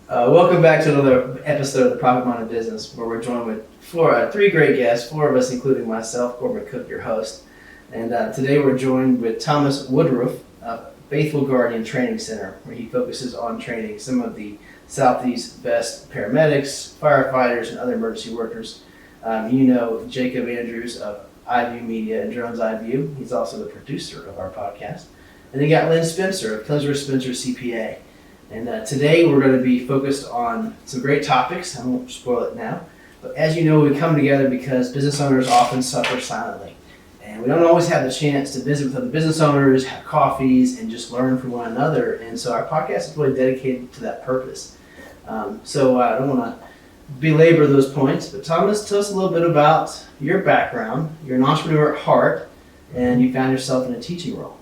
Welcome back to another episode of the Profit Minded Business, where we're joined with three great guests, four of us, including myself, Corbin Cook, your host. And today we're joined with Thomas Woodruff, Faithful Guardian Training Center, where he focuses on training some of the Southeast's best paramedics, firefighters, and other emergency workers. You know Jacob Andrews of iVue Media and Drones iVue. He's also the producer of our podcast. And then you got Lynn Spencer of Killingsworth Spencer CPA. And today we're going to be focused on some great topics. I won't spoil it now. But as you know, we come together because business owners often suffer silently. And we don't always have the chance to visit with other business owners, have coffees, and just learn from one another. And so our podcast is really dedicated to that purpose. So I don't want to belabor those points, but Thomas, tell us a little bit about your background. You're an entrepreneur at heart, and you found yourself in a teaching role.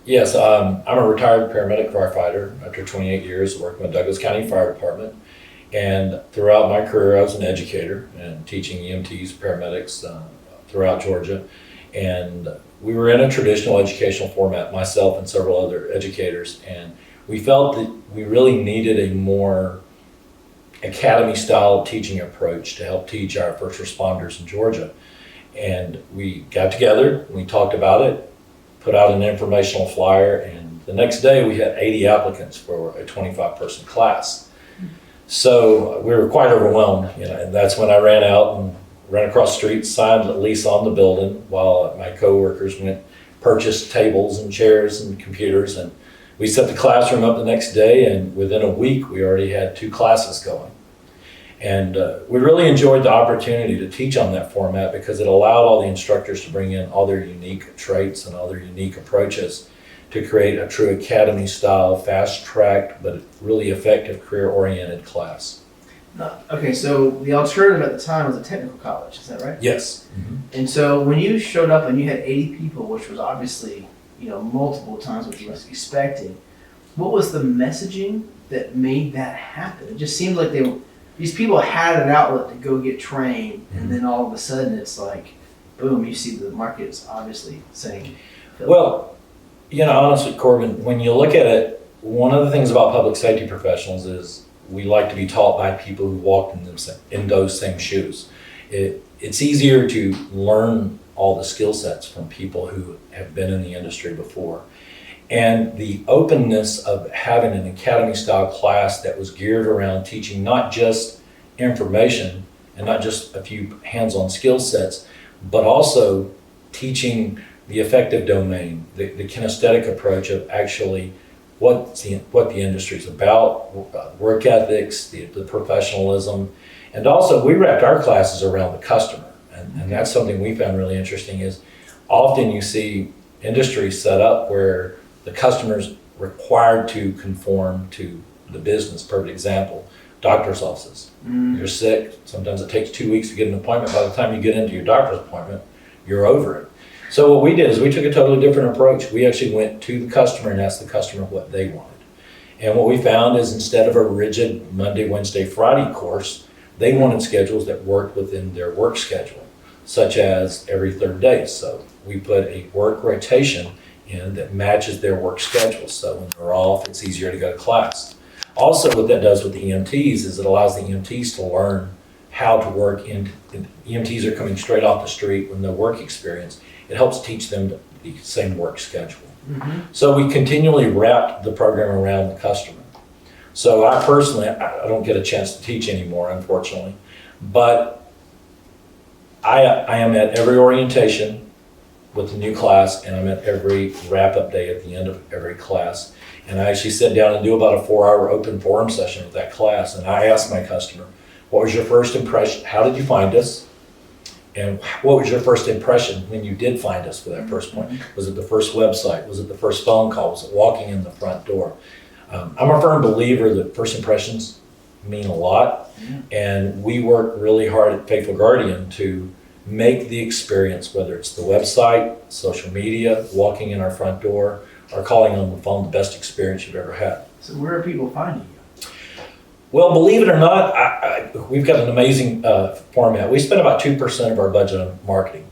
Yes, I'm a retired paramedic firefighter after 28 years working with Douglas County Fire Department. And throughout my career, I was an educator and teaching EMTs, paramedics throughout Georgia. And we were in a traditional educational format, myself and several other educators. And we felt that we really needed a more academy-style teaching approach to help teach our first responders in Georgia. And we got together, we talked about it, put out an informational flyer, and the next day we had 80 applicants for a 25-person class. So we were quite overwhelmed, and that's when I ran out and ran across the street, signed a lease on the building while my coworkers went purchased tables and chairs and computers, and we set the classroom up the next day, and within a week we already had 2 classes going. And we really enjoyed the opportunity to teach on that format because it allowed all the instructors to bring in all their unique traits and all their unique approaches to create a true academy style, fast-tracked, but really effective career-oriented class. Okay, so the alternative at the time was a technical college, is that right? Yes. Mm-hmm. And so when you showed up and you had 80 people, which was obviously multiple times what you was expecting, what was the messaging that made that happen? It just seemed like these people had an outlet to go get trained, and then all of a sudden it's like, boom, you see the market is obviously saying. Well, honestly, Corbin, when you look at it, one of the things about public safety professionals is we like to be taught by people who walked in those same shoes. It's easier to learn all the skill sets from people who have been in the industry before. And the openness of having an academy-style class that was geared around teaching not just information and not just a few hands-on skill sets, but also teaching the affective domain, the kinesthetic approach of actually what the industry is about, work ethics, the professionalism. And also we wrapped our classes around the customer. And that's something we found really interesting is often you see industries set up where the customer's required to conform to the business. Perfect example, doctor's offices. You're sick, sometimes it takes 2 weeks to get an appointment. By the time you get into your doctor's appointment, you're over it. So what we did is we took a totally different approach. We actually went to the customer and asked the customer what they wanted. And what we found is instead of a rigid Monday, Wednesday, Friday course, they wanted schedules that worked within their work schedule, such as every third day. So we put a work rotation in that matches their work schedule. So when they're off, it's easier to go to class. Also, what that does with the EMTs is it allows the EMTs to learn how to work EMTs are coming straight off the street with no work experience. It helps teach them the same work schedule. Mm-hmm. So we continually wrapped the program around the customer. So I personally, I don't get a chance to teach anymore, unfortunately, but I am at every orientation with the new class, and I'm at every wrap-up day at the end of every class. And I actually sit down and do about a 4-hour open forum session with that class. And I ask my customer, what was your first impression? How did you find us? And what was your first impression when you did find us for that first point? Was it the first website? Was it the first phone call? Was it walking in the front door? I'm a firm believer that first impressions mean a lot. And we work really hard at Faithful Guardian to make the experience, whether it's the website, social media, walking in our front door, or calling on the phone, the best experience you've ever had. So where are people finding you? Well, believe it or not, we've got an amazing format. We spend about 2% of our budget on marketing.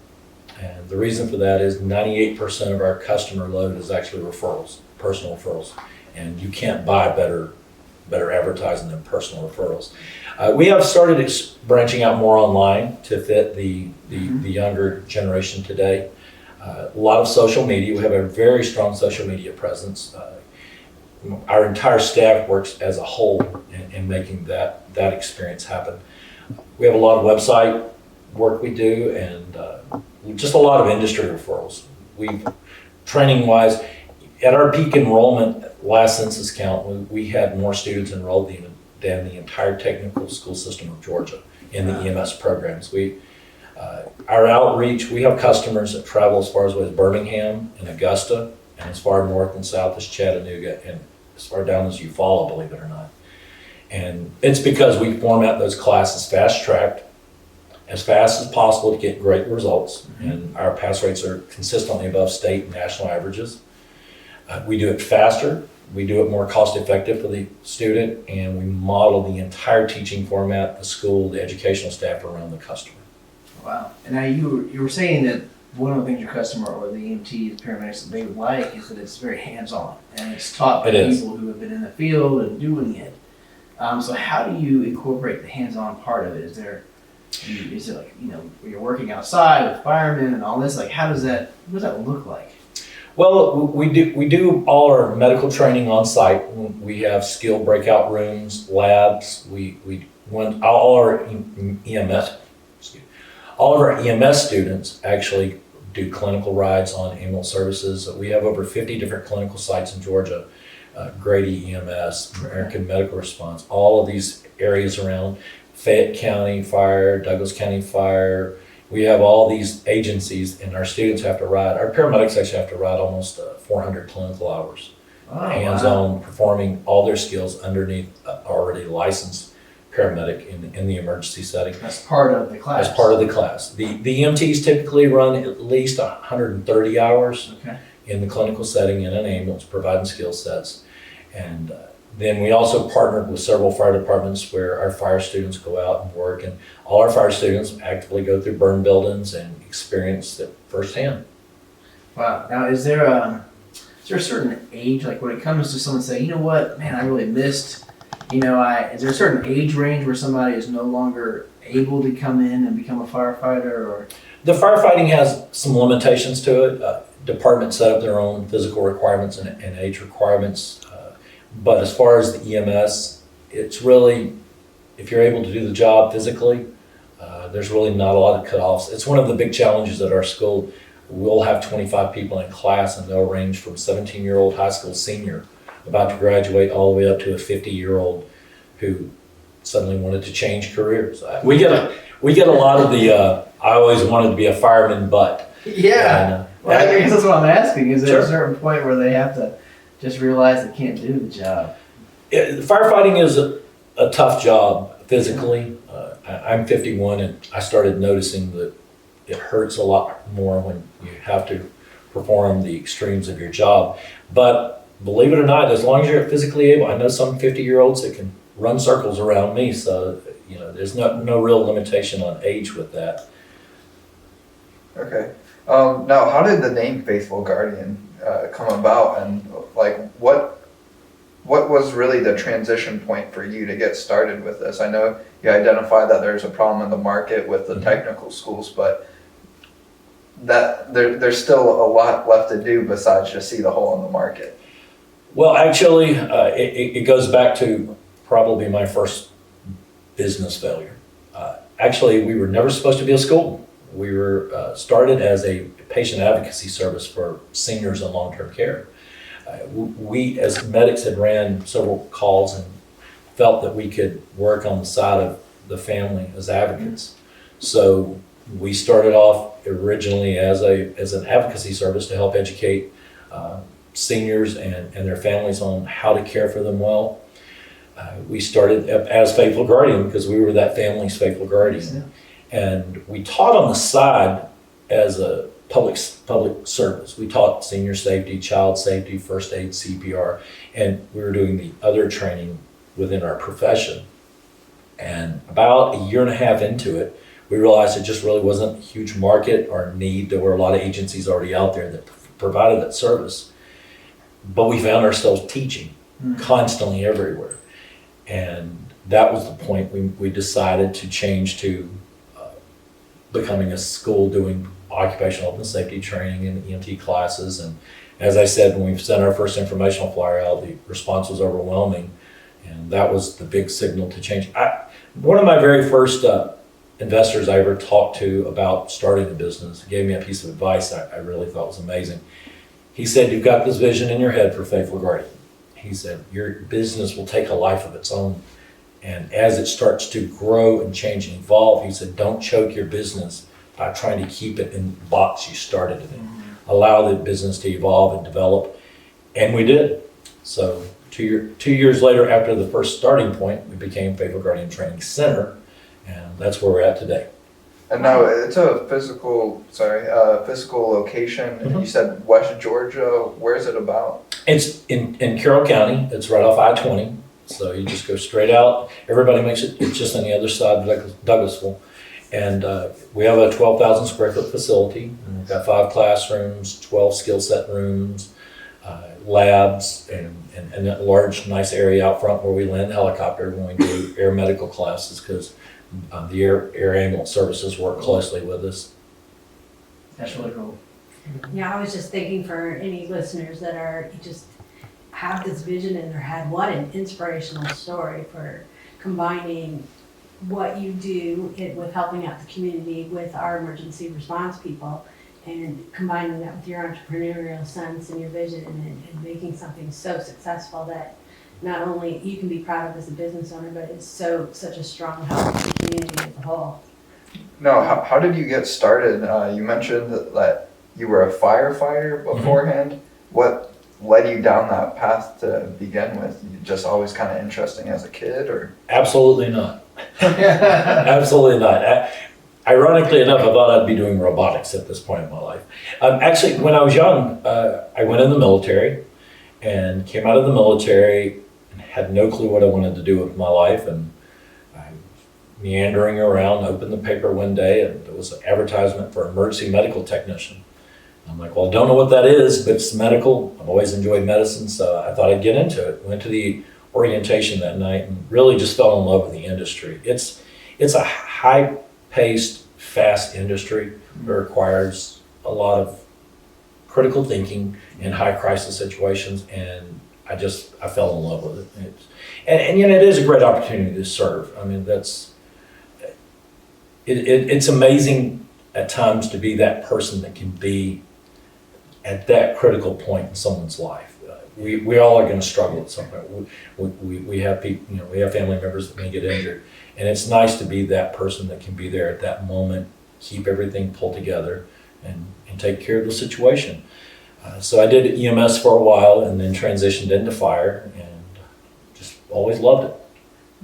And the reason for that is 98% of our customer load is actually referrals, personal referrals. And you can't buy better better advertising than personal referrals. We have started branching out more online to fit the younger generation today. A lot of social media. We have a very strong social media presence. Our entire staff works as a whole in making that experience happen. We have a lot of website work we do, and just a lot of industry referrals. Training-wise, at our peak enrollment last census count, we had more students enrolled than the entire technical school system of Georgia in the EMS programs. Our outreach, we have customers that travel as far as Birmingham and Augusta, and as far north and south as Chattanooga, and as far down as Eufaula, believe it or not. And it's because we format those classes fast-tracked, as fast as possible to get great results, and our pass rates are consistently above state and national averages. We do it faster, we do it more cost-effective for the student, and we model the entire teaching format, the school, the educational staff around the customer. Wow. And now you were saying that one of the things your customer or the EMTs, paramedics, that they would like is that it's very hands-on and it's taught by people who have been in the field and doing it. So how do you incorporate the hands-on part of it? Is it like, you're working outside with firemen and all this? Like, what does that look like? Well, we do all our medical training on site. We have skill breakout rooms, labs. All of our EMS students actually do clinical rides on ambulance services. We have over 50 different clinical sites in Georgia. Grady EMS, American Medical Response, all of these areas around Fayette County Fire, Douglas County Fire. We have all these agencies, and our students have to ride. Our paramedics actually have to ride almost 400 clinical hours, hands-on, performing all their skills underneath already licensed paramedic in the emergency setting. That's part of the class. As part of the class. The EMTs typically run at least 130 hours in the clinical setting in an ambulance, providing skill sets. And then we also partnered with several fire departments where our fire students go out and work, and all our fire students actively go through burn buildings and experience it firsthand. Wow. Now, is there a certain age, like when it comes to someone saying, you know what, man, I really missed, is there a certain age range where somebody is no longer able to come in and become a firefighter? Or the firefighting has some limitations to it. Departments set up their own physical requirements and age requirements. But as far as the EMS, it's really, if you're able to do the job physically, there's really not a lot of cutoffs. It's one of the big challenges at our school. We'll have 25 people in class, and they'll range from 17-year-old high school senior about to graduate all the way up to a 50-year-old who suddenly wanted to change careers. We get a lot of the, I always wanted to be a fireman, but. Yeah. Well, I guess that's what I'm asking. Is there a certain point where they have to just realize they can't do the job? Firefighting is a tough job physically. I'm 51, and I started noticing that it hurts a lot more when you have to perform the extremes of your job. But believe it or not, as long as you're physically able, I know some 50-year-olds that can run circles around me, so there's no real limitation on age with that. Okay. Now, how did the name Faithful Guardian come about, and what was really the transition point for you to get started with this? I know you identified that there's a problem in the market with the technical schools, but that there's still a lot left to do besides just see the hole in the market. Well, actually, it goes back to probably my first business failure. Actually, we were never supposed to be a school. We were started as a patient advocacy service for seniors in long-term care. We, as medics, had ran several calls and felt that we could work on the side of the family as advocates. So we started off originally as an advocacy service to help educate seniors and their families on how to care for them well. We started as Faithful Guardian because we were that family's faithful guardian. And we taught on the side as a public service. We taught senior safety, child safety, first aid, CPR, and we were doing the other training within our profession. And about a year and a half into it, we realized it just really wasn't a huge market or need. There were a lot of agencies already out there that provided that service. But we found ourselves teaching constantly everywhere. And that was the point we decided to change to becoming a school doing occupational health and safety training and EMT classes. And as I said, when we sent our first informational flyer out, the response was overwhelming. And that was the big signal to change. One of my very first investors I ever talked to about starting a business gave me a piece of advice I really thought was amazing. He said, "You've got this vision in your head for Faithful Guardian." He said, "Your business will take a life of its own. And as it starts to grow and change and evolve," he said, "don't choke your business by trying to keep it in the box you started it in. Allow the business to evolve and develop." And we did. So 2 years later, after the first starting point, we became Faithful Guardian Training Center, and that's where we're at today. And now it's a physical location. Mhm. You said West Georgia. Where is it about? It's in Carroll County. It's right off I-20. So you just go straight out. Everybody makes it, it's just on the other side of Douglasville. And we have a 12,000 square foot facility. And we've got 5 classrooms, 12 skill set rooms, labs, and a large, nice area out front where we land the helicopter when we do air medical classes, because the air ambulance services work closely with us. That's really cool. Yeah, I was just thinking for any listeners that are just have this vision in their head, what an inspirational story for combining what you do with helping out the community with our emergency response people, and combining that with your entrepreneurial sense and your vision, and making something so successful that not only you can be proud of as a business owner, but it's such a strong help to the community as a whole. No, how did you get started? You mentioned that you were a firefighter beforehand. What led you down that path to begin with? You just always kind of interesting as a kid, or? Absolutely not. Absolutely not. Ironically enough, I thought I'd be doing robotics at this point in my life. Actually, when I was young, I went in the military and came out of the military and had no clue what I wanted to do with my life. And I meandering around, opened the paper one day, and there was an advertisement for emergency medical technician. I'm like, well, I don't know what that is, but it's medical. I've always enjoyed medicine, so I thought I'd get into it. Went to the orientation that night and really just fell in love with the industry. It's a high-paced, fast industry that requires a lot of critical thinking in high crisis situations, and I fell in love with it. And you know, it is a great opportunity to serve. I mean, it's amazing at times to be that person that can be at that critical point in someone's life. We all are going to struggle at some point. We have people, you know, we have family members that may get injured, and it's nice to be that person that can be there at that moment, keep everything pulled together, and take care of the situation. So I did EMS for a while, and then transitioned into fire, and just always loved it.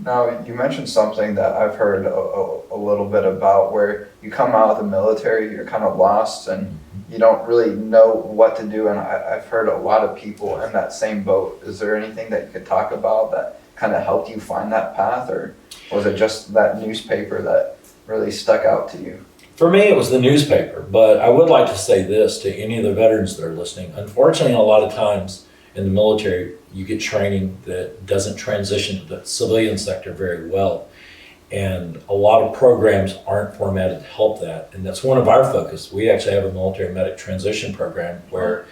Now, you mentioned something that I've heard a little bit about, where you come out of the military, you're kind of lost, and you don't really know what to do. And I've heard a lot of people in that same boat. Is there anything that you could talk about that kind of helped you find that path, or was it just that newspaper that really stuck out to you? For me, it was the newspaper, but I would like to say this to any of the veterans that are listening. Unfortunately, a lot of times in the military, you get training that doesn't transition to the civilian sector very well. And a lot of programs aren't formatted to help that. And that's one of our focus. We actually have a military medic transition program where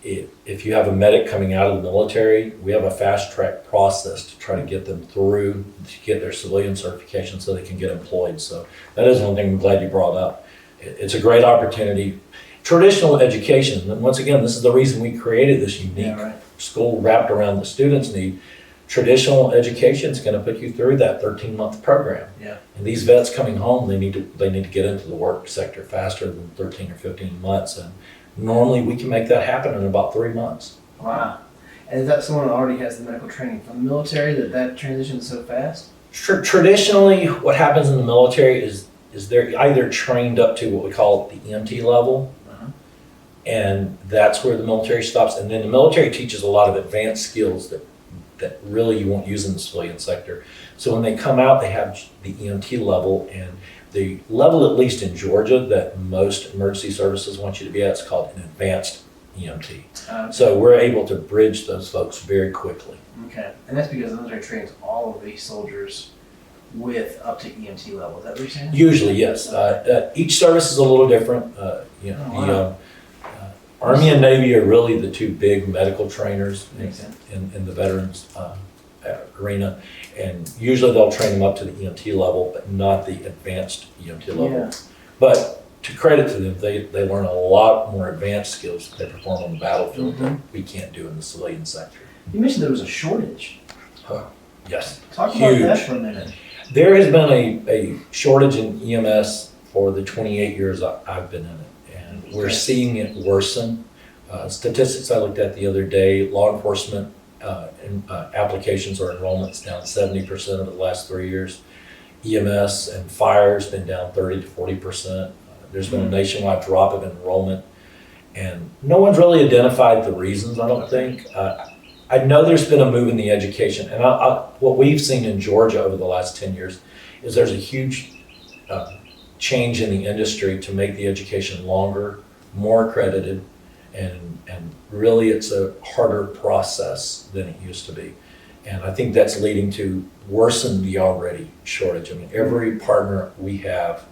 if you have a medic coming out of the military, we have a fast track process to try to get them through to get their civilian certification so they can get employed. So that is one thing I'm glad you brought up. It's a great opportunity. Traditional education, and once again, this is the reason we created this unique school wrapped around the students' need. Traditional education is going to put you through that 13-month program. Yeah. And these vets coming home, they need to get into the work sector faster than 13 or 15 months. And normally we can make that happen in about 3 months. Wow. And is that someone that already has the medical training from the military that transitions so fast? Traditionally, what happens in the military is they're either trained up to what we call the EMT level, and that's where the military stops. And then the military teaches a lot of advanced skills that really you won't use in the civilian sector. So when they come out, they have the EMT level, and the level, at least in Georgia, that most emergency services want you to be at is called an advanced EMT. Okay. So we're able to bridge those folks very quickly. Okay, and that's because the military trains all of these soldiers with up to EMT level. Is that what you're saying? Usually, yes. Each service is a little different. You know, Oh, the Army and Navy are really the two big medical trainers Makes sense. in the veterans arena. And usually they'll train them up to the EMT level, but not the advanced EMT level. Yeah. But to credit to them, they learn a lot more advanced skills that they perform on the battlefield that we can't do in the civilian sector. You mentioned there was a shortage. Yes. Talk about that Huge. for a minute. There has been a shortage in EMS for the 28 years I've been in it, and we're Okay. seeing it worsen. Statistics I looked at the other day, law enforcement applications or enrollments down 70% over the last 3 years. EMS and fire has been down 30 to 40%. There's been a nationwide drop of enrollment, and no one's really identified the reasons, I don't think. I know there's been a move in the education, and what we've seen in Georgia over the last 10 years is there's a huge change in the industry to make the education longer, more accredited, and really it's a harder process than it used to be. And I think that's leading to worsen the already shortage. I mean, every partner we have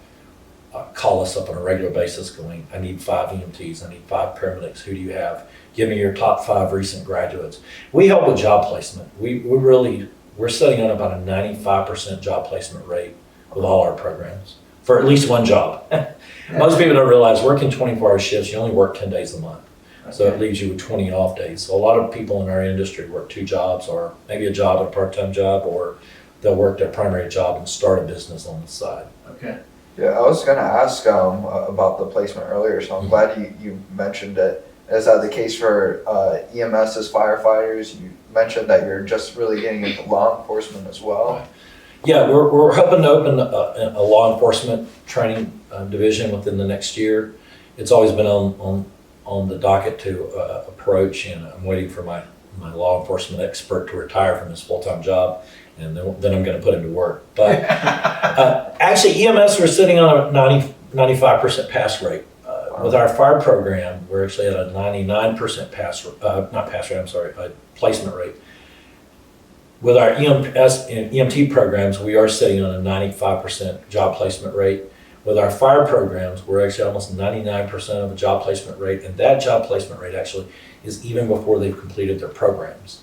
call us up on a regular basis going, I need 5 EMTs, I need 5 paramedics, who do you have? Give me your top 5 recent graduates. We help with job placement. We're sitting on about a 95% job placement rate with all our programs for at least one job. Most people don't realize working 24-hour shifts, you only work 10 days a month. So it leaves you with 20 off days. So a lot of people in our industry work 2 jobs, or maybe a job, a part-time job, or they'll work their primary job and start a business on the side. Okay. Yeah, I was gonna ask about the placement earlier, so I'm glad you mentioned it. Is that the case for EMS as firefighters? You mentioned that you're just really getting into law enforcement as well. Yeah, we're hoping to open a law enforcement training division within the next year. It's always been on the docket to approach, and I'm waiting for my law enforcement expert to retire from his full-time job, and then I'm going to put him to work. But actually, EMS, we're sitting on a 95% pass rate. With our fire program, we're actually at a 99% placement rate. With our EMS and EMT programs, we are sitting on a 95% job placement rate. With our fire programs, we're actually almost 99% of the job placement rate, and that job placement rate actually is even before they've completed their programs.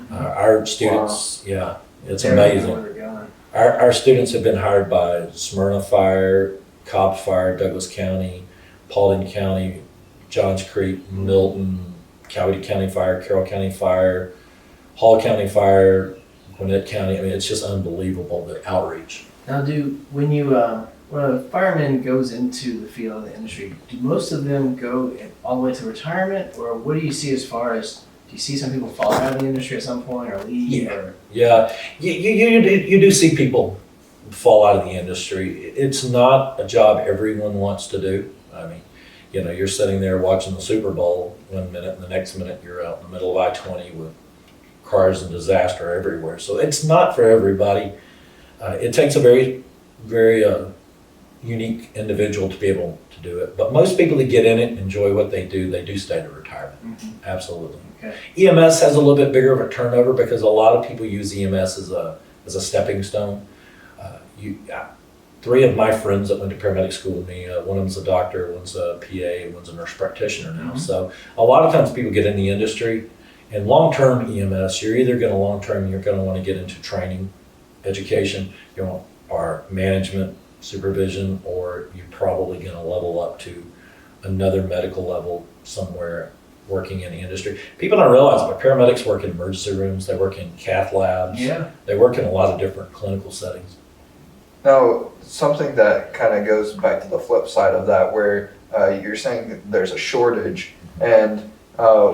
Our students, yeah, it's amazing. Where they're going. Our students have been hired by Smyrna Fire, Cobb Fire, Douglas County, Paulding County, Johns Creek, Milton, Coweta County Fire, Carroll County Fire, Hall County Fire, Gwinnett County. I mean, it's just unbelievable, the outreach. Now, when a fireman goes into the field of the industry, do most of them go all the way to retirement, or what do you see as far as, do you see some people fall out of the industry at some point or leave? Yeah. Or? Yeah, you do see people fall out of the industry. It's not a job everyone wants to do. I mean, you know, you're sitting there watching the Super Bowl one minute, and the next minute you're out in the middle of I-20 with cars and disaster everywhere. So it's not for everybody. It takes a very, very unique individual to be able to do it. But most people that get in it and enjoy what they do stay to retirement. Mm-hmm. Absolutely. Okay. EMS has a little bit bigger of a turnover because a lot of people use EMS as a stepping stone. 3 of my friends that went to paramedic school with me, one of them's a doctor, one's a PA, and one's a nurse practitioner now. Mm-hmm. So a lot of times people get in the industry, and long-term EMS, you're either going to you're going to want to get into training, education, or management, supervision, or you're probably going to level up to another medical level somewhere working in the industry. People don't realize, but paramedics work in emergency rooms, they work in cath labs, Yeah. they work in a lot of different clinical settings. Now, something that kind of goes back to the flip side of that, where you're saying that there's a shortage, and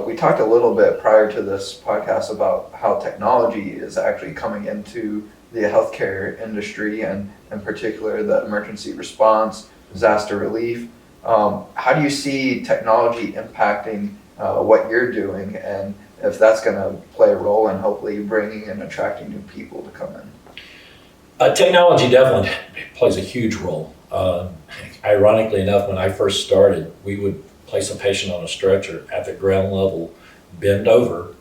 we talked a little bit prior to this podcast about how technology is actually coming into the healthcare industry, and in particular the emergency response, disaster relief. How do you see technology impacting what you're doing, and if that's going to play a role in hopefully bringing and attracting new people to come in? Technology definitely plays a huge role. Ironically enough, when I first started, we would place a patient on a stretcher at the ground level, bend over,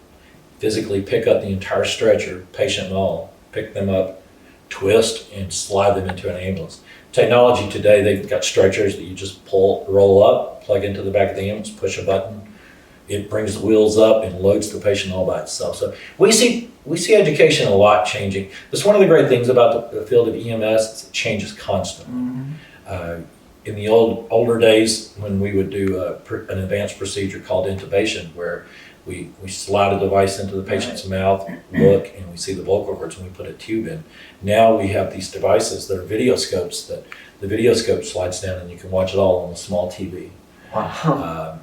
physically pick up the entire stretcher, patient and all, pick them up, twist, and slide them into an ambulance. Technology today, they've got stretchers that you just roll up, plug into the back of the ambulance, push a button. It brings the wheels up and loads the patient all by itself. So we see education a lot changing. That's one of the great things about the field of EMS. It changes constantly. In the older days, when we would do an advanced procedure called intubation, where we slide a device into the patient's mouth, look, and we see the vocal cords, and we put a tube in. Now we have these devices that are video scopes that the video scope slides down and you can watch it all on a small TV. Wow.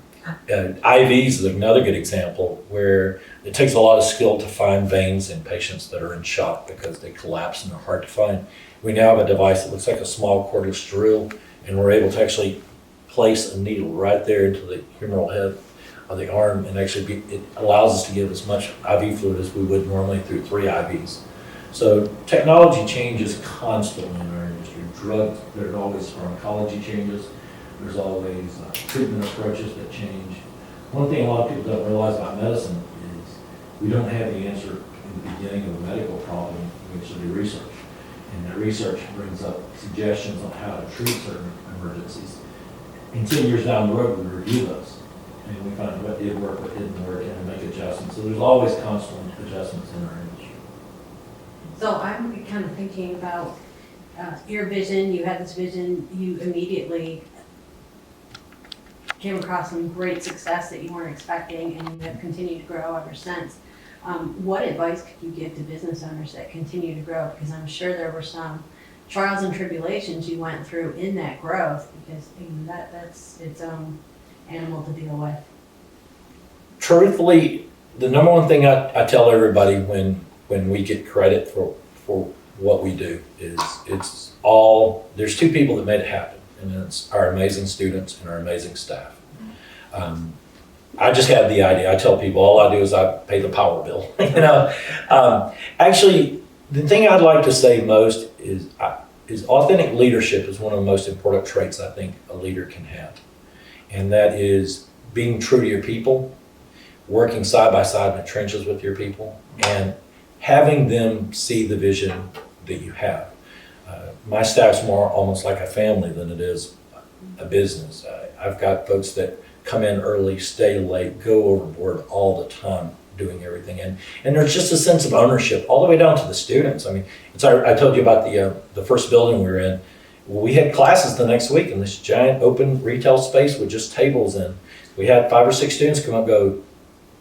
IVs is another good example where it takes a lot of skill to find veins in patients that are in shock because they collapse and they're hard to find. We now have a device that looks like a small cordless drill, and we're able to actually place a needle right there into the humeral head of the arm, and actually it allows us to give as much IV fluid as we would normally through 3 IVs. So technology changes constantly in our industry. Drugs, there's always pharmacology changes. There's always treatment approaches that change. One thing a lot of people don't realize about medicine is we don't have the answer in the beginning of a medical problem. We actually do research. And that research brings up suggestions on how to treat certain emergencies. And 10 years down the road, we review those. And we find what did work, what didn't work, and make adjustments. So there's always constant adjustments in our industry. So I'm kind of thinking about your vision. You had this vision, you immediately came across some great success that you weren't expecting, and you have continued to grow ever since. What advice could you give to business owners that continue to grow? Because I'm sure there were some trials and tribulations you went through in that growth, because that's its own animal to deal with. Truthfully, the number one thing I tell everybody when we get credit for what we do is there's 2 people that made it happen, and it's our amazing students and our amazing staff. I just had the idea. I tell people all I do is I pay the power bill. Actually, the thing I'd like to say most is authentic leadership is one of the most important traits I think a leader can have. And that is being true to your people, working side by side in the trenches with your people, and having them see the vision that you have. My staff's more almost like a family than it is a business. I've got folks that come in early, stay late, go overboard all the time, doing everything. And there's just a sense of ownership all the way down to the students. I mean, I told you about the first building we were in. Well, we had classes the next week in this giant open retail space with just tables in. We had 5 or 6 students come up and go,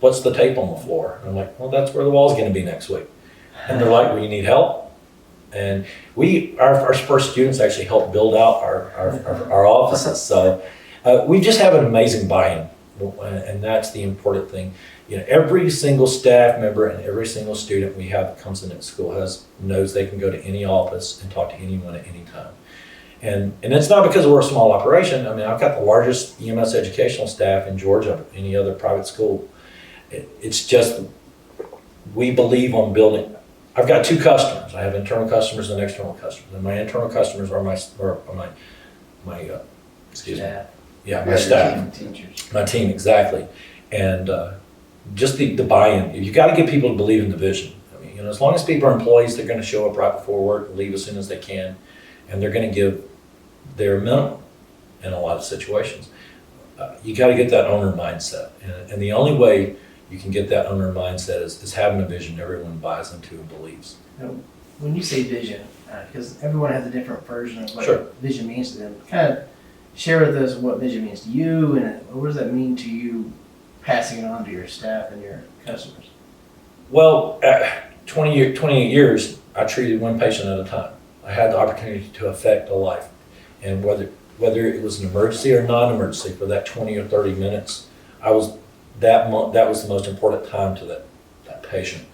"What's the tape on the floor?" And I'm like, "Well, that's where the wall's gonna be next week." And they're like, "Well, you need help?" And our first students actually helped build out our offices. So we just have an amazing buy-in, and that's the important thing. Every single staff member and every single student we have that comes into school knows they can go to any office and talk to anyone at any time. And it's not because we're a small operation. I mean, I've got the largest EMS educational staff in Georgia of any other private school. It's just, we believe on building. I've got 2 customers. I have internal customers and external customers. And my internal customers are my staff. Teachers. My team, exactly. And just the buy-in. You got to get people to believe in the vision. I mean, as long as people are employees, they're going to show up right before work and leave as soon as they can. And they're going to give their minimum in a lot of situations. You got to get that owner mindset. And the only way you can get that owner mindset is having a vision everyone buys into and believes. When you say vision, because everyone has a different version of what Sure. vision means to them, kind of share with us what vision means to you, and what does that mean to you passing it on to your staff and your customers? Well, 28 years, I treated one patient at a time. I had the opportunity to affect a life. And whether it was an emergency or non-emergency, for that 20 or 30 minutes, that was the most important time to that patient.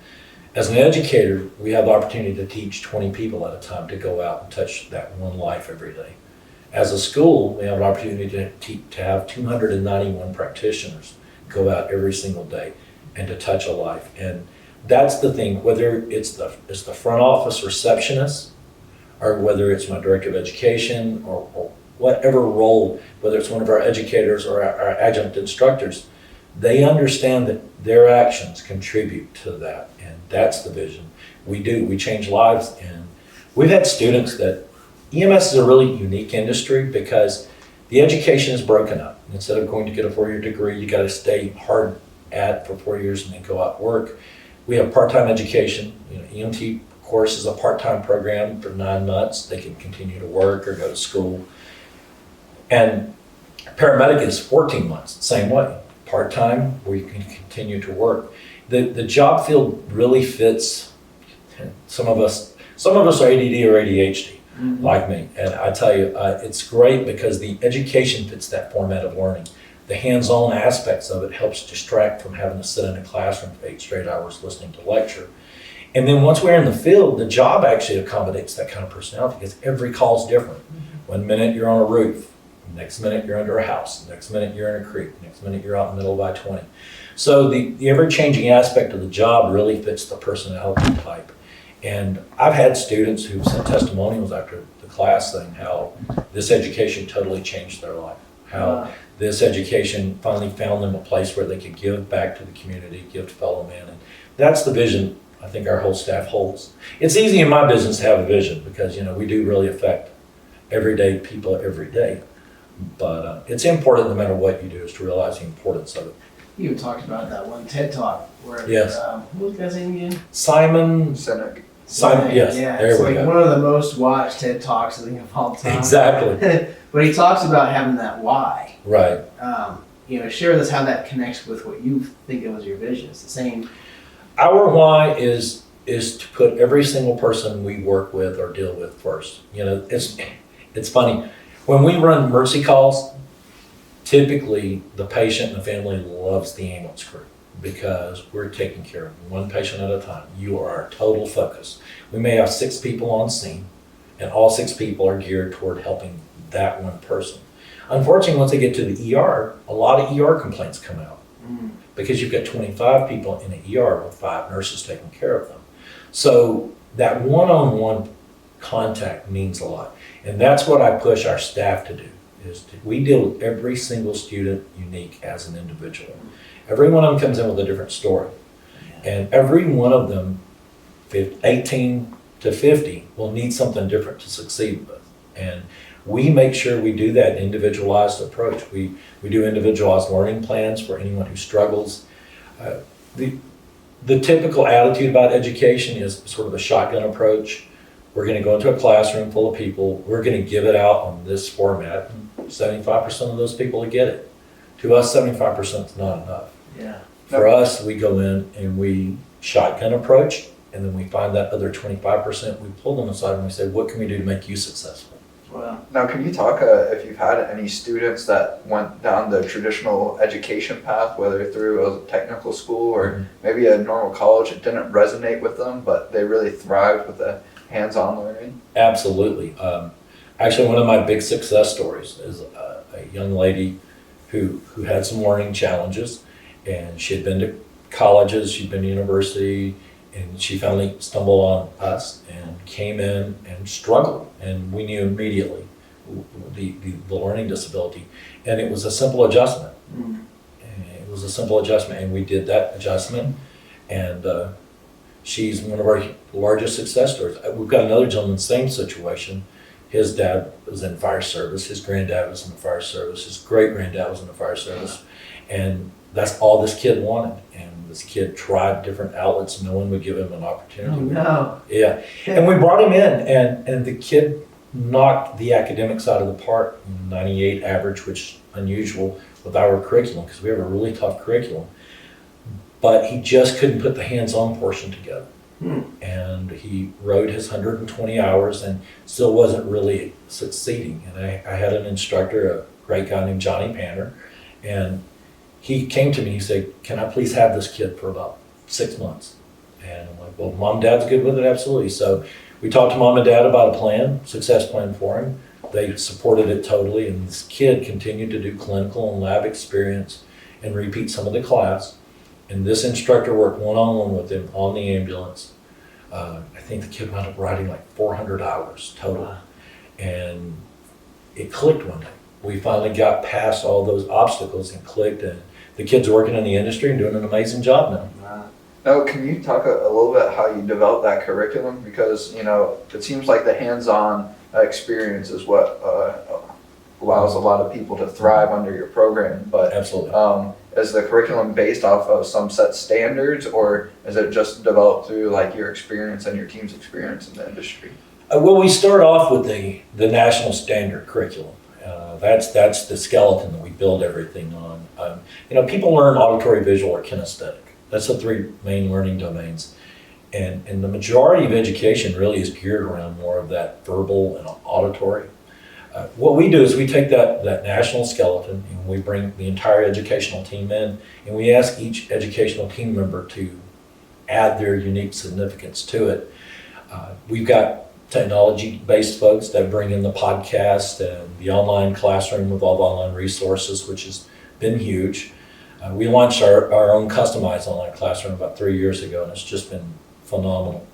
As an educator, we have the opportunity to teach 20 people at a time to go out and touch that one life every day. As a school, we have an opportunity to have 291 practitioners go out every single day and to touch a life. And that's the thing, whether it's the front office receptionist, or whether it's my director of education or whatever role, whether it's one of our educators or our adjunct instructors, they understand that their actions contribute to that, and that's the vision. We change lives, and we've had students that, EMS is a really unique industry because the education is broken up. Instead of going to get a 4-year degree, you gotta stay hard at for 4 years and then go out and work. We have part-time education. EMT course is a part-time program for 9 months. They can continue to work or go to school. And paramedic is 14 months, same way. Part-time, where you can continue to work. The job field really fits some of us are ADD or ADHD, like me. And I tell you, it's great because the education fits that format of learning. The hands-on aspects of it helps distract from having to sit in a classroom for 8 straight hours listening to lecture. And then once we're in the field, the job actually accommodates that kind of personality because every call is different. One minute you're on a roof, next minute you're under a house, next minute you're in a creek, next minute you're out in the middle of I-20. So the ever-changing aspect of the job really fits the personality type. And I've had students who've sent testimonials after the class saying how this education totally changed their life, how this education finally found them a place where they could give back to the community, give to fellow men. And that's the vision I think our whole staff holds. It's easy in my business to have a vision because, we do really affect everyday people every day. But it's important no matter what you do is to realize the importance of it. You talked about that one TED Talk where, Yes. what was that guy's name again? Simon, yes, Yeah, there it's we like go. one of the most watched TED Talks I think of all time. Exactly. But he talks about having that why. Right. Share with us how that connects with what you think of as your vision. It's the same. Our why is to put every single person we work with or deal with first. It's funny. When we run mercy calls, typically the patient and the family loves the ambulance crew because we're taking care of one patient at a time. You are our total focus. We may have 6 people on scene, and all 6 people are geared toward helping that one person. Unfortunately, once they get to the ER, a lot of ER complaints come out because you've got 25 people in the ER with 5 nurses taking care of them. So that one-on-one contact means a lot. And that's what I push our staff to do, we deal with every single student unique as an individual. Every one of them comes in with a different story. And every one of them, 18 to 50, will need something different to succeed with. And we make sure we do that individualized approach. We do individualized learning plans for anyone who struggles. The typical attitude about education is sort of a shotgun approach. We're going to go into a classroom full of people. We're going to give it out on this format. 75% of those people will get it. To us, 75% is not enough. Yeah. For us, we go in and we shotgun approach, and then we find that other 25%, we pull them aside and we say, what can we do to make you successful? Wow. Now, can you talk if you've had any students that went down the traditional education path, whether through a technical school or maybe a normal college, it didn't resonate with them, but they really thrived with the hands-on learning? Absolutely. Actually, one of my big success stories is a young lady who had some learning challenges, and she had been to colleges, she'd been to university, and she finally stumbled on us and came in and struggled. And we knew immediately the learning disability. And it was a simple adjustment. It was a simple adjustment, and we did that adjustment. And she's one of our largest success stories. We've got another gentleman, same situation. His dad was in fire service. His granddad was in the fire service. His great-granddad was in the fire service. And that's all this kid wanted. And this kid tried different outlets. No one would give him an opportunity. Oh, no. Yeah. And we brought him in, and the kid knocked the academic side of the park, 98 average, which is unusual with our curriculum because we have a really tough curriculum. But he just couldn't put the hands-on portion together. And he rode his 120 hours and still wasn't really succeeding. And I had an instructor, a great guy named Johnny Panner, and he came to me, he said, can I please have this kid for about 6 months? And I'm like, well, mom and dad's good with it, absolutely. So we talked to mom and dad about a plan, success plan for him. They supported it totally, and this kid continued to do clinical and lab experience and repeat some of the class. And this instructor worked one-on-one with him on the ambulance. I think the kid wound up riding like 400 hours total. And it clicked one day. We finally got past all those obstacles and clicked, and the kids are working in the industry and doing an amazing job now. Now, can you talk a little bit how you developed that curriculum? Because, it seems like the hands-on experience is what allows a lot of people to thrive under your program. But Absolutely. is the curriculum based off of some set standards, or is it just developed through like your experience and your team's experience in the industry? Well, we start off with the national standard curriculum. That's the skeleton that we build everything on. People learn auditory, visual, or kinesthetic. That's the three main learning domains. And the majority of education really is geared around more of that verbal and auditory. What we do is we take that national skeleton and we bring the entire educational team in, and we ask each educational team member to add their unique significance to it. We've got technology-based folks that bring in the podcast and the online classroom with all the online resources, which has been huge. We launched our own customized online classroom about 3 years ago, and it's just been phenomenal.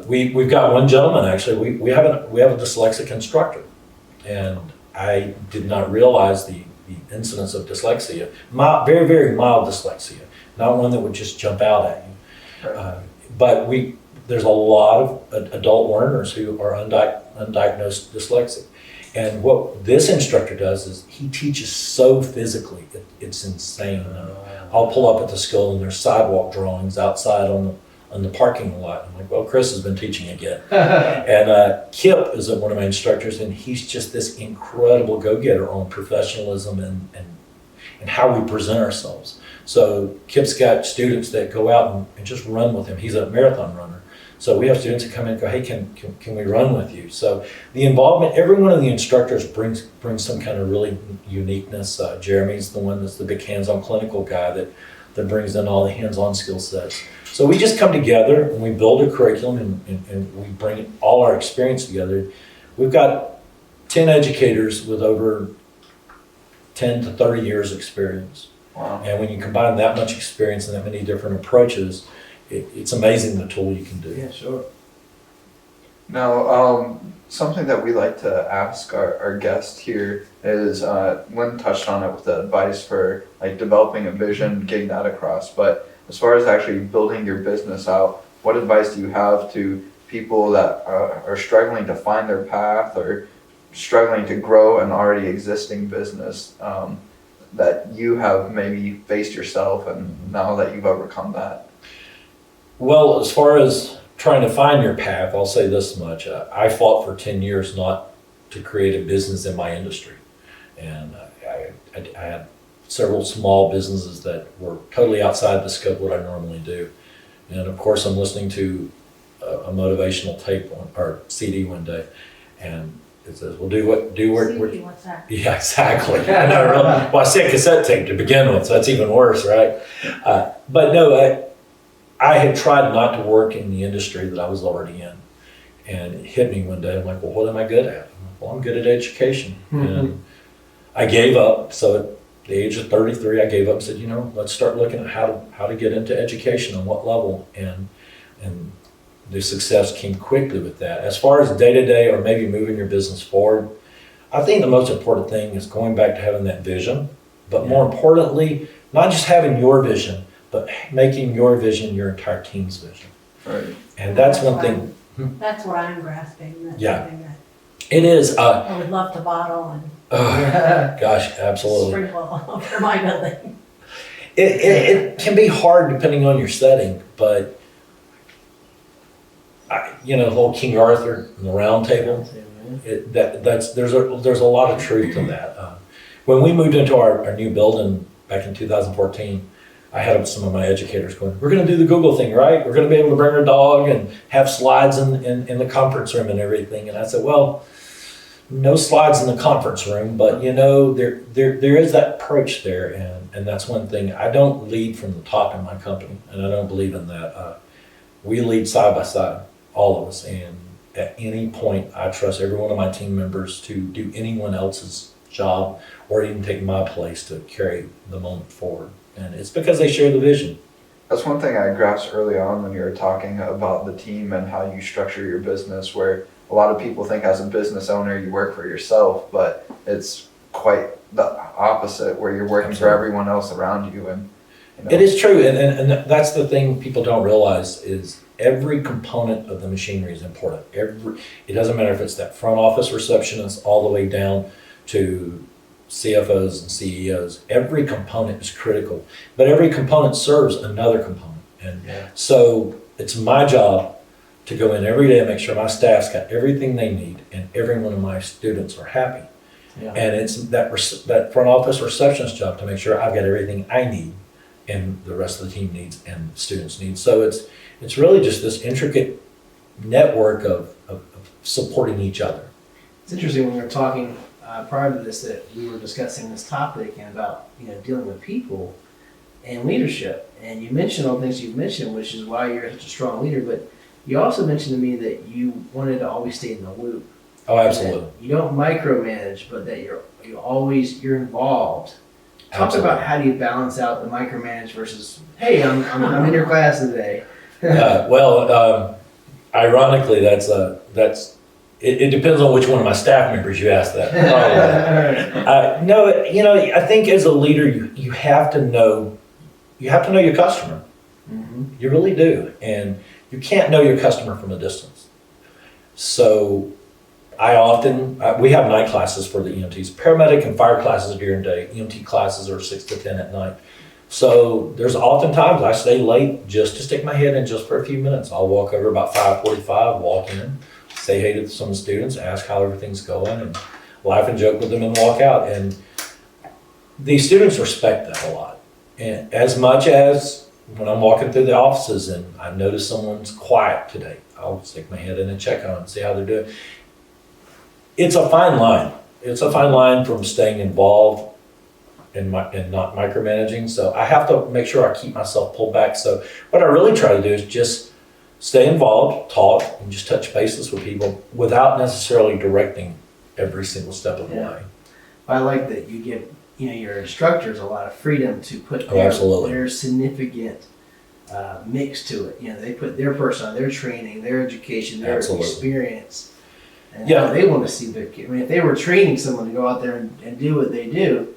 We've got one gentleman, actually, we have a dyslexic instructor, and I did not realize the incidence of dyslexia, very, very mild dyslexia, not one that would just jump out at you. But there's a lot of adult learners who are undiagnosed dyslexic. And what this instructor does is he teaches so physically, it's insane. I'll pull up at the school and there's sidewalk drawings outside on the parking lot. I'm like, well, Chris has been teaching again. And Kip is one of my instructors, and he's just this incredible go-getter on professionalism and how we present ourselves. So Kip's got students that go out and just run with him. He's a marathon runner. So we have students that come in and go, hey, can we run with you? So the involvement, every one of the instructors brings some kind of really uniqueness. Jeremy's the one that's the big hands-on clinical guy that brings in all the hands-on skill sets. So we just come together and we build a curriculum and we bring all our experience together. We've got 10 educators with over 10 to 30 years experience. Wow. And when you combine that much experience and that many different approaches, it's amazing the tool you can do. Yeah, sure. Now, something that we like to ask our guest here is, Lynn touched on it with the advice for like developing a vision, getting that across, but as far as actually building your business out, what advice do you have to people that are struggling to find their path or struggling to grow an already existing business that you have maybe faced yourself and now that you've overcome that? Well, as far as trying to find your path, I'll say this much. I fought for 10 years not to create a business in my industry. And I had several small businesses that were totally outside the scope of what I normally do. And of course, I'm listening to a motivational tape or CD one day, and it says, well, do what. What's that? Yeah, exactly. I know, really. Well, I said cassette tape to begin with, so that's even worse, right? But no, I had tried not to work in the industry that I was already in. And it hit me one day. I'm like, well, what am I good at? I'm like, well, I'm good at education. And I gave up. So at the age of 33, I gave up and said, let's start looking at how to get into education and what level. And the success came quickly with that. As far as day-to-day or maybe moving your business forward, I think the most important thing is going back to having that vision. But more importantly, not just having your vision, but making your vision your entire team's vision. Right. And that's one thing. That's what I'm grasping. That's Yeah. something that It is. I would love to bottle and Gosh, absolutely. sprinkle over my building. It can be hard depending on your setting, but the whole King Arthur and the Round Table. There's a lot of truth to that. When we moved into our new building back in 2014, I had some of my educators going, we're going to do the Google thing, right? We're going to be able to bring our dog and have slides in the conference room and everything. And I said, well, no slides in the conference room, but there is that approach there. And that's one thing. I don't lead from the top in my company, and I don't believe in that. We lead side by side, all of us. And at any point, I trust every one of my team members to do anyone else's job or even take my place to carry the moment forward. And it's because they share the vision. That's one thing I grasped early on when you were talking about the team and how you structure your business, where a lot of people think as a business owner you work for yourself, but it's quite the opposite, where you're working for everyone else around you. And It is true, and that's the thing people don't realize is every component of the machinery is important. It doesn't matter if it's that front office receptionist all the way down to CFOs and CEOs. Every component is critical, but every component serves another component. And so it's my job to go in every day and make sure my staff's got everything they need and every one of my students are happy. Yeah. And it's that front office receptionist job to make sure I've got everything I need and the rest of the team needs and the students need. So it's really just this intricate network of supporting each other. It's interesting when we were talking prior to this that we were discussing this topic and about dealing with people and leadership. And you mentioned all the things you've mentioned, which is why you're such a strong leader. But you also mentioned to me that you wanted to always stay in the loop. Oh, absolutely. That you don't micromanage, but that you're involved. Talk Absolutely. about how do you balance out the micromanage versus, hey, I'm in your class today. Ironically, it depends on which one of my staff members you ask that. No, I think as a leader, you have to know your customer. Mm-hmm. You really do, and you can't know your customer from a distance. So we have night classes for the EMTs, paramedic and fire classes during the day. EMT classes are 6 to 10 at night. So there's oftentimes I stay late just to stick my head in just for a few minutes. I'll walk over about 5:45, walk in, say hey to some of the students, ask how everything's going, and laugh and joke with them and walk out. And the students respect that a lot. And as much as when I'm walking through the offices and I notice someone's quiet today, I'll stick my head in and check on them and see how they're doing. It's a fine line. It's a fine line from staying involved and not micromanaging. So I have to make sure I keep myself pulled back. So what I really try to do is just stay involved, talk, and just touch bases with people without necessarily directing every single step of the way. I like that you give your instructors a lot of freedom to put absolutely. their significant mix to it. They put their personality, their training, their education, their Absolutely. Experience. And how they want to see their kid. If they were training someone to go out there and do what they do,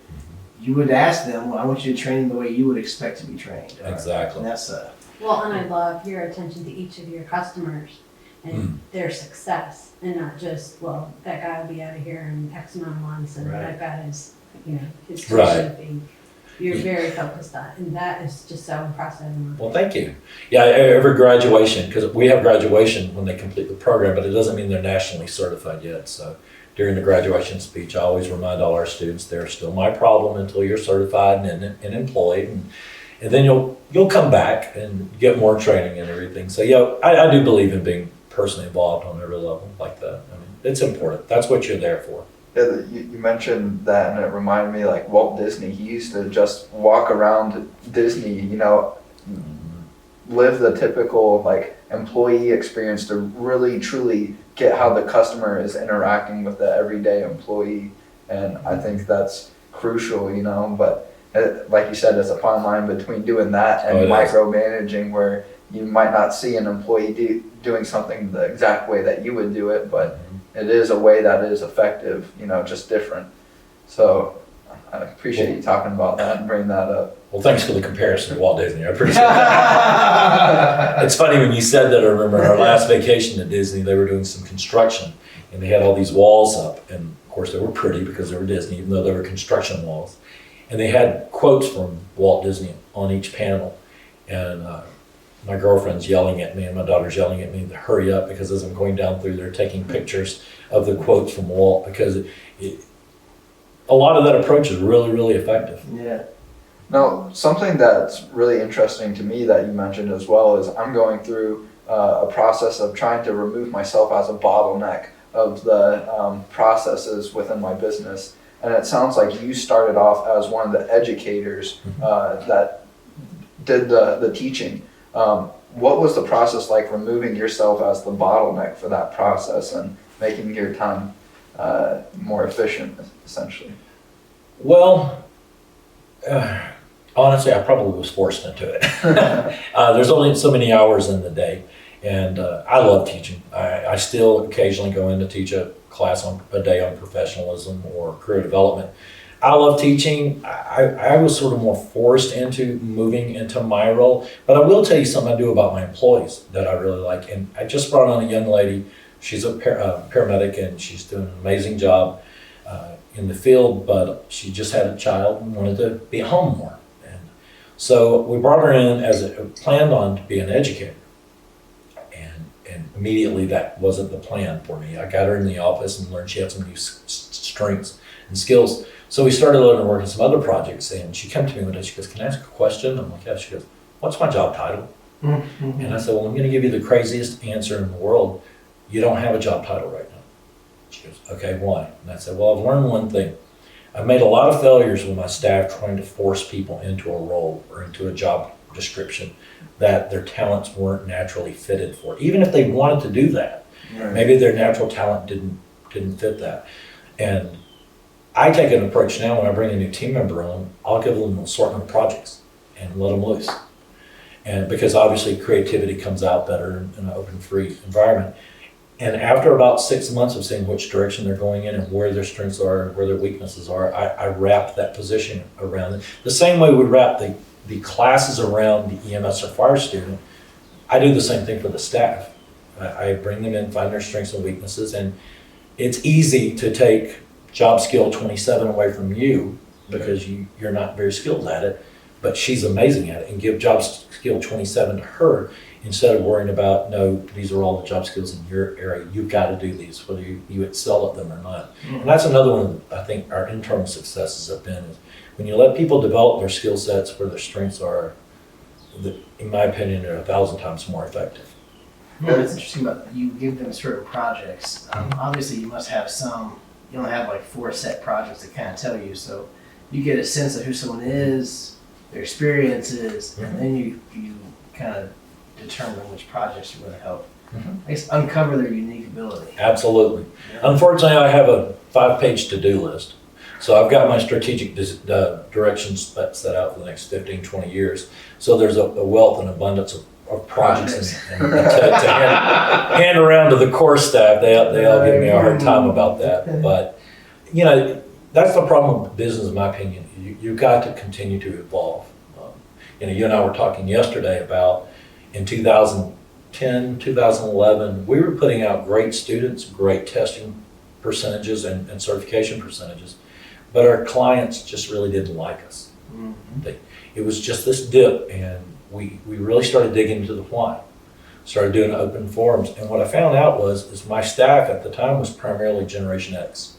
you would ask them, well, I want you to train them the way you would expect to be trained. Exactly. And that's Well, and I love your attention to each of your customers and their success, and not just, well, that guy will be out of here in X amount of months, and Right. that guy is, his tuition Right. fee. You're very focused on, and that is just so impressive. Well, thank you. Yeah, every graduation, because we have graduation when they complete the program, but it doesn't mean they're nationally certified yet. So during the graduation speech, I always remind all our students, they're still my problem until you're certified and employed. And then you'll come back and get more training and everything. So I do believe in being personally involved on every level like that. I mean, it's important. That's what you're there for. Yeah, you mentioned that, and it reminded me like Walt Disney. He used to just walk around Disney, live the typical like employee experience to really truly get how the customer is interacting with the everyday employee. And I think that's crucial, but like you said, it's a fine line between doing that and micromanaging, where you might not see an employee doing something the exact way that you would do it, but it is a way that is effective, just different. So I appreciate you talking about that and bringing that up. Well, thanks for the comparison to Walt Disney. I appreciate it. It's funny when you said that. I remember our last vacation at Disney, they were doing some construction and they had all these walls up. And of course they were pretty because they were Disney, even though they were construction walls. And they had quotes from Walt Disney on each panel. And my girlfriend's yelling at me and my daughter's yelling at me to hurry up, because as I'm going down through there taking pictures of the quotes from Walt, because a lot of that approach is really, really effective. Yeah. Now, something that's really interesting to me that you mentioned as well is I'm going through a process of trying to remove myself as a bottleneck of the processes within my business. And it sounds like you started off as one of the educators that did the teaching. What was the process like, removing yourself as the bottleneck for that process and making your time more efficient, essentially? Well, honestly, I probably was forced into it. There's only so many hours in the day. And I love teaching. I still occasionally go in to teach a class on a day on professionalism or career development. I love teaching. I was sort of more forced into moving into my role, but I will tell you something I do about my employees that I really like. And I just brought on a young lady. She's a paramedic, and she's doing an amazing job in the field, but she just had a child and wanted to be at home more. And so we brought her in as planned on to be an educator. And immediately that wasn't the plan for me. I got her in the office and learned she had some new strengths and skills. So we started letting her work on some other projects, and she came to me one day, she goes, "Can I ask a question?" I'm like, "Yeah." She goes, "What's my job title?" Mm-hmm. And I said, "Well, I'm gonna give you the craziest answer in the world. You don't have a job title right now." She goes, "Okay, why?" And I said, "Well, I've learned one thing. I've made a lot of failures with my staff trying to force people into a role or into a job description that their talents weren't naturally fitted for. Even if they wanted to do that, Right. maybe their natural talent didn't fit that." And I take an approach now when I bring a new team member on, I'll give them an assortment of projects and let them loose. And because obviously creativity comes out better in an open, free environment. And after about 6 months of seeing which direction they're going in and where their strengths are and where their weaknesses are, I wrap that position around it. The same way we wrap the classes around the EMS or fire student, I do the same thing for the staff. I bring them in, find their strengths and weaknesses, and it's easy to take job skill 27 away from you because you're not very skilled at it, but she's amazing at it, and give job skill 27 to her instead of worrying about, no, these are all the job skills in your area. You've got to do these, whether you excel at them or not. And that's another one I think our internal successes have been is when you let people develop their skill sets where their strengths are, in my opinion, they're 1,000 times more effective. It's interesting about you give them certain projects. Obviously, you must have some. You only have like 4 set projects that kind of tell you, so you get a sense of who someone is, their experiences, and then you kind of determine which projects are going to help. I guess uncover their unique ability. Absolutely. Unfortunately, I have a 5-page to-do list. So I've got my strategic directions set out for the next 15, 20 years. So there's a wealth and abundance of projects and to hand around to the core staff. They all give me a hard time about that. But, you know, that's the problem with business, in my opinion. You've got to continue to evolve. You know, you and I were talking yesterday about in 2010, 2011, we were putting out great students, great testing percentages and certification percentages, but our clients just really didn't like us. It was just this dip, and we really started digging into the why. Started doing open forums, and what I found out is my staff at the time was primarily Generation X.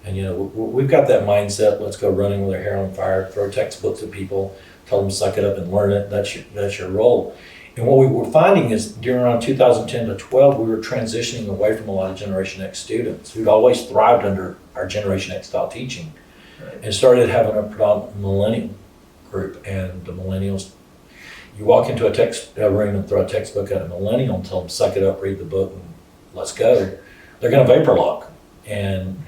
And you know, we've got that mindset, let's go running with our hair on fire, throw textbooks at people, tell them suck it up and learn it, that's your role. And what we were finding is during around 2010 to 12, we were transitioning away from a lot of Generation X students who'd always thrived under our Generation X style teaching, and started having a predominant millennial group. And the millennials, you walk into a room and throw a textbook at a millennial and tell them suck it up, read the book, and let's go. They're going to vapor lock, and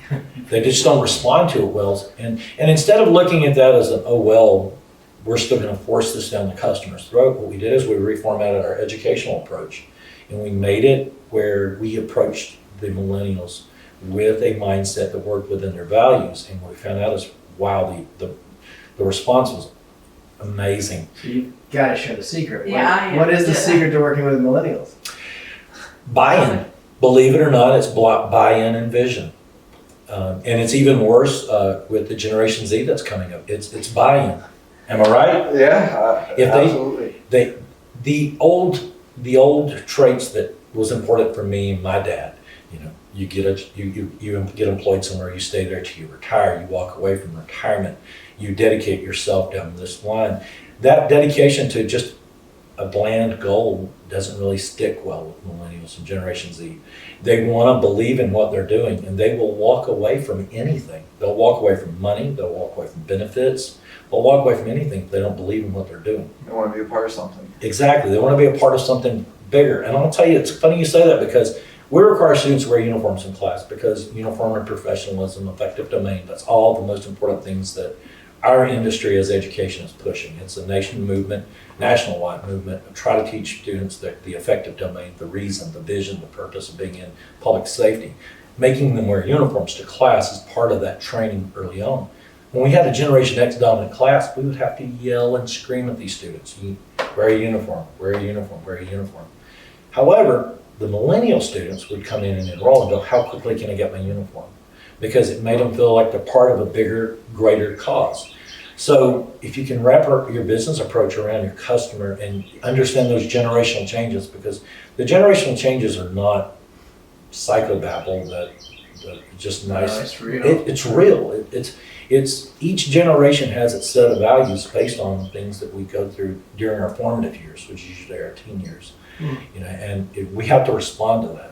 they just don't respond to it well. And instead of looking at that as an, oh well, we're still going to force this down the customer's throat, what we did is we reformatted our educational approach, and we made it where we approached the millennials with a mindset that worked within their values. And what we found out is, wow, the response was amazing. So you've got to share the secret. Yeah, what is the secret to working with millennials? Buy-in. Believe it or not, it's buy-in and vision. And it's even worse with the Generation Z that's coming up. It's buy-in. Am I right? Yeah, absolutely. The old traits that was important for me and my dad. You know, you get employed somewhere, you stay there till you retire, you walk away from retirement, you dedicate yourself down this line. That dedication to just a bland goal doesn't really stick well with millennials and Generation Z. They want to believe in what they're doing, and they will walk away from anything. They'll walk away from money, they'll walk away from benefits, they'll walk away from anything if they don't believe in what they're doing. They want to be a part of something. Exactly, they want to be a part of something bigger. And I'll tell you, it's funny you say that, because we require students to wear uniforms in class, because uniform and professionalism, effective domain, that's all the most important things that our industry as education is pushing. It's a national-wide movement of try to teach students the effective domain, the reason, the vision, the purpose of being in public safety. Making them wear uniforms to class is part of that training early on. When we had a Generation X dominant class, we would have to yell and scream at these students. You wear a uniform, wear a uniform, wear a uniform. However, the millennial students would come in and enroll and go, how quickly can I get my uniform? Because it made them feel like they're part of a bigger, greater cause. So if you can wrap your business approach around your customer and understand those generational changes, because the generational changes are not psychobabble that just nice. No, it's real. It's real. It's each generation has its set of values based on things that we go through during our formative years, which is usually our teen years. You know, and we have to respond to that.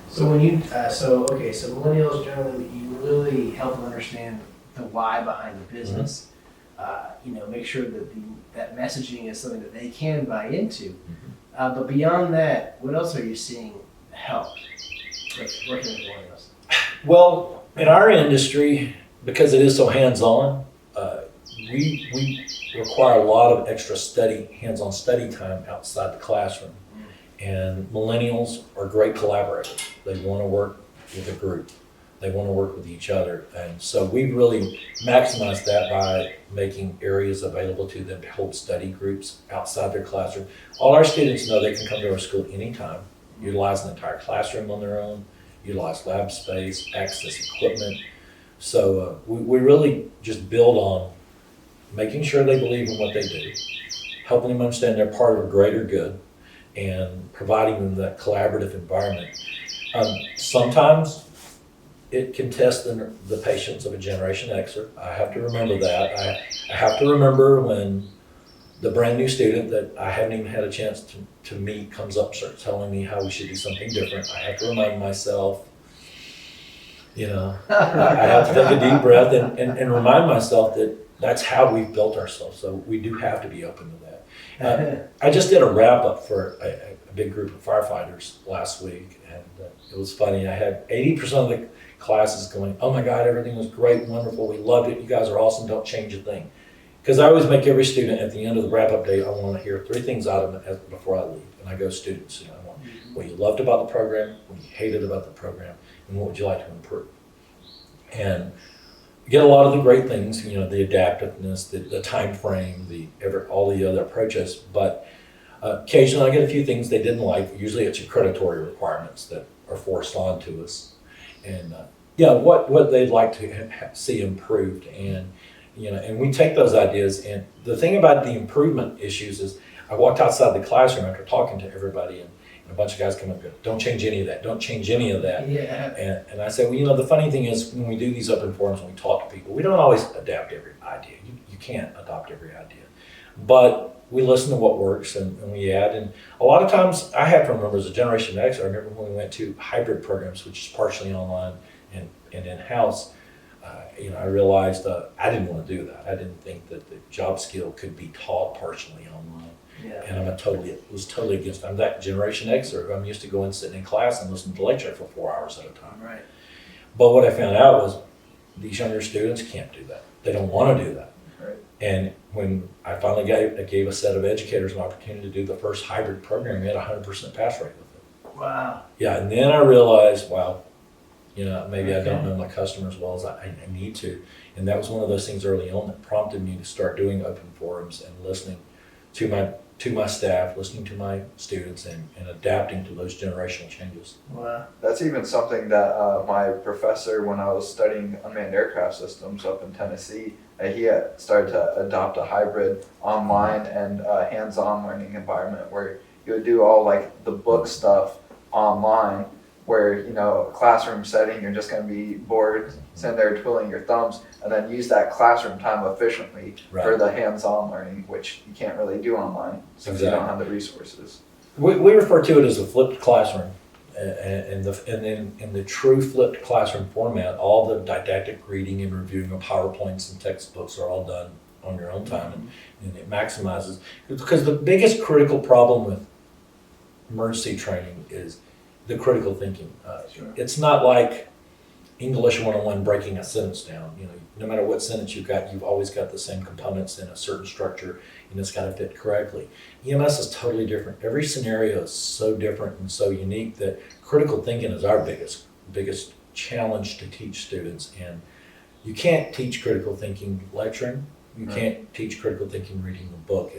So when you, so millennials generally, you really help them understand the why behind the business. You know, make sure that that messaging is something that they can buy into. But beyond that, what else are you seeing help with working with millennials? Well, in our industry, because it is so hands-on, we require a lot of extra hands-on study time outside the classroom. And millennials are great collaborators. They want to work with a group. They want to work with each other. And so we really maximize that by making areas available to them to hold study groups outside their classroom. All our students know they can come to our school anytime, utilize an entire classroom on their own, utilize lab space, access equipment. So we really just build on making sure they believe in what they do, helping them understand they're part of a greater good, and providing them that collaborative environment. Sometimes it can test the patience of a Generation Xer. I have to remember that. I have to remember when the brand new student that I haven't even had a chance to meet comes up and starts telling me how we should do something different. I have to remind myself, you know, I have to take a deep breath and remind myself that that's how we've built ourselves. So we do have to be open to that. I just did a wrap up for a big group of firefighters last week, and it was funny. I had 80% of the classes going, oh my God, everything was great, wonderful, we loved it, you guys are awesome, don't change a thing. Because I always make every student at the end of the wrap up day, I want to hear 3 things out of them before I leave. And I go, students, you know, I want what you loved about the program, what you hated about the program, and what would you like to improve. And you get a lot of the great things, you know, the adaptiveness, the time frame, all the other approaches, but occasionally I get a few things they didn't like. Usually it's your creditory requirements that are forced onto us, and what they'd like to see improved, and you know, and we take those ideas. And the thing about the improvement issues is, I walked outside the classroom after talking to everybody, and a bunch of guys come up and go, don't change any of that, don't change any of that. Yeah. And I said, well, you know, the funny thing is, when we do these open forums, when we talk to people, we don't always adapt every idea. You can't adopt every idea. But we listen to what works, and we add. And a lot of times, I have to remember as a Generation X, I remember when we went to hybrid programs, which is partially online and in-house, you know, I realized I didn't want to do that. I didn't think that the job skill could be taught partially online. Yeah. And was totally against it. I'm that Generation Xer. I'm used to going and sitting in class and listening to lecture for 4 hours at a time. Right. But what I found out was these younger students can't do that. They don't want to do that. Right. And when I finally gave a set of educators an opportunity to do the first hybrid program, we had a 100% pass rate with it. Wow. Yeah, and then I realized, wow, you know, maybe I don't know my customer as well as I need to. And that was one of those things early on that prompted me to start doing open forums and listening to my staff, listening to my students, and adapting to those generational changes. Wow. That's even something that my professor, when I was studying unmanned aircraft systems up in Tennessee, he had started to adopt a hybrid online and hands-on learning environment where you would do all like the book stuff online, where, you know, classroom setting, you're just going to be bored, sitting there twiddling your thumbs, and then use that classroom time efficiently for the hands-on learning, which you can't really do online since you don't have the resources. We refer to it as a flipped classroom, and in the true flipped classroom format, all the didactic reading and reviewing of PowerPoints and textbooks are all done on your own time, and it maximizes. Because the biggest critical problem with emergency training is the critical thinking. Sure. It's not like English 101 breaking a sentence down. You know, no matter what sentence you've always got the same components in a certain structure, and it's got to fit correctly. EMS is totally different. Every scenario is so different and so unique that critical thinking is our biggest challenge to teach students. And you can't teach critical thinking lecturing. You can't teach critical thinking reading a book.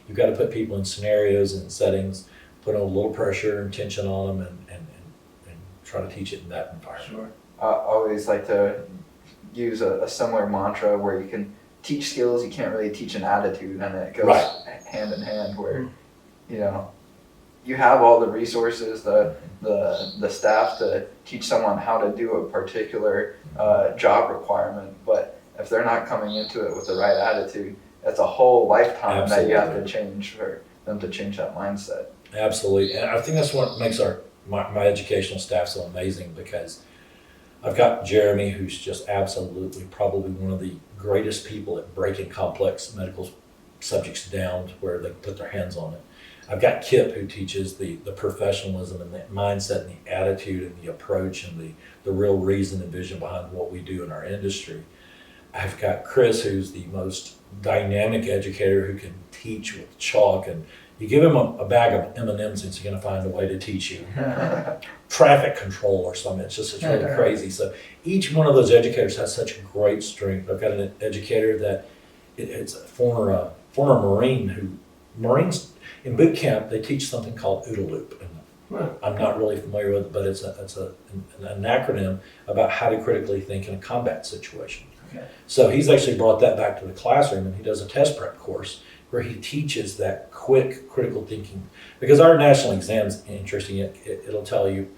You've got to put people in scenarios and settings, put a little pressure and tension on them, and try to teach it in that environment. Sure. I always like to use a similar mantra where you can teach skills, you can't really teach an attitude, and it goes Right. hand in hand where, you know, you have all the resources, the staff to teach someone how to do a particular job requirement, but if they're not coming into it with the right attitude, it's a whole lifetime that you have to change for them to change that mindset. Absolutely, and I think that's what makes my educational staff so amazing, because I've got Jeremy, who's just absolutely probably one of the greatest people at breaking complex medical subjects down to where they put their hands on it. I've got Kip, who teaches the professionalism and the mindset and the attitude and the approach and the real reason and vision behind what we do in our industry. I've got Chris, who's the most dynamic educator who can teach with chalk, and you give him a bag of M&Ms and he's going to find a way to teach you traffic control or something. It's really crazy. So each one of those educators has such great strength. I've got an educator that it's a former Marine Marines in boot camp, they teach something called OODA loop. And I'm not really familiar with it, but it's an acronym about how to critically think in a combat situation. Okay. So he's actually brought that back to the classroom, and he does a test prep course where he teaches that quick critical thinking. Because our national exam's interesting, it'll tell you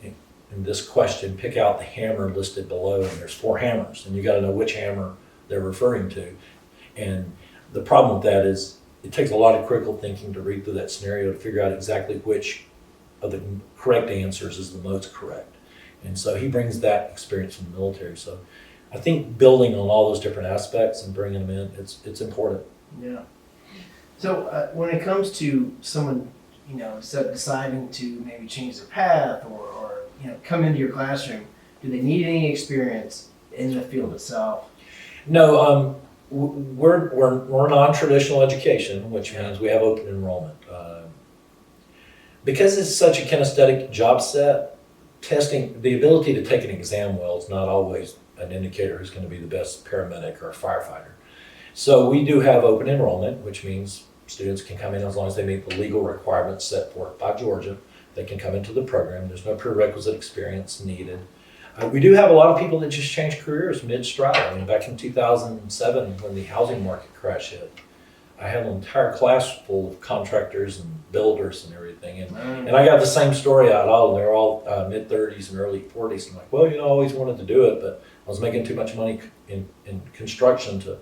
in this question, pick out the hammer listed below, and there's 4 hammers, and you got to know which hammer they're referring to. And the problem with that is it takes a lot of critical thinking to read through that scenario to figure out exactly which of the correct answers is the most correct. And so he brings that experience from the military. So I think building on all those different aspects and bringing them in, it's important. Yeah. So when it comes to someone, you know, deciding to maybe change their path or you know, come into your classroom, do they need any experience in the field itself? No, we're non-traditional education, which means we have open enrollment. Because it's such a kinesthetic job set, testing, the ability to take an exam well is not always an indicator who's going to be the best paramedic or firefighter. So we do have open enrollment, which means students can come in as long as they meet the legal requirements set forth by Georgia. They can come into the program. There's no prerequisite experience needed. We do have a lot of people that just change careers mid-stride. I mean, back in 2007, when the housing market crash hit, I had an entire class full of contractors and builders and everything. And I got the same story out of all of them. They were all mid-30s and early 40s. I'm like, well, you know, I always wanted to do it, but I was making too much money in construction to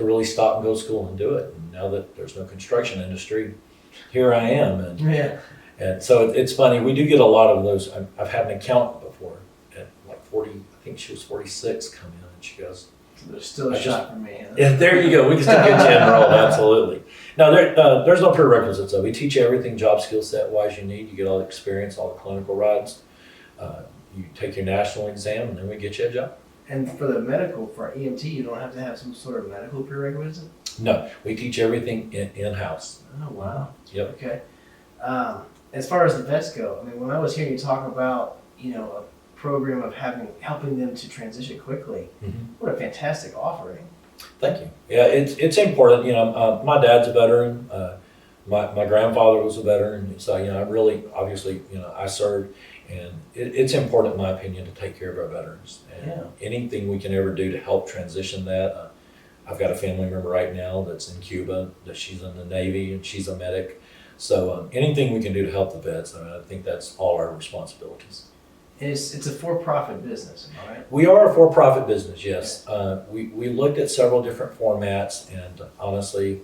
really stop and go to school and do it. And now that there's no construction industry, here I am. And so it's funny. We do get a lot of those. I've had an accountant before at like 40, I think she was 46, come in, and she goes, So there's still a shot for me. Huh? yeah, there you go. We can still get you enrolled, absolutely. No, there's no prerequisites. So we teach you everything job skill set wise you need. You get all the experience, all the clinical rides. You take your national exam, and then we get you a job. And for the medical, for EMT, you don't have to have some sort of medical prerequisite? No, we teach everything in-house. Oh, wow. Yep. Okay. As far as the vets go, I mean, when I was hearing you talk about, you know, a program of helping them to transition quickly, what a fantastic offering. Thank you. Yeah, it's important. You know, my dad's a veteran. My grandfather was a veteran. So, you know, I really, obviously, you know, I served. And it's important, in my opinion, to take care of our veterans. And anything we can ever do to help transition that. I've got a family member right now that's in Cuba, that she's in the Navy, and she's a medic. So anything we can do to help the vets, I mean, I think that's all our responsibilities. And it's a for-profit business, am I right? We are a for-profit business, yes. We looked at several different formats, and honestly,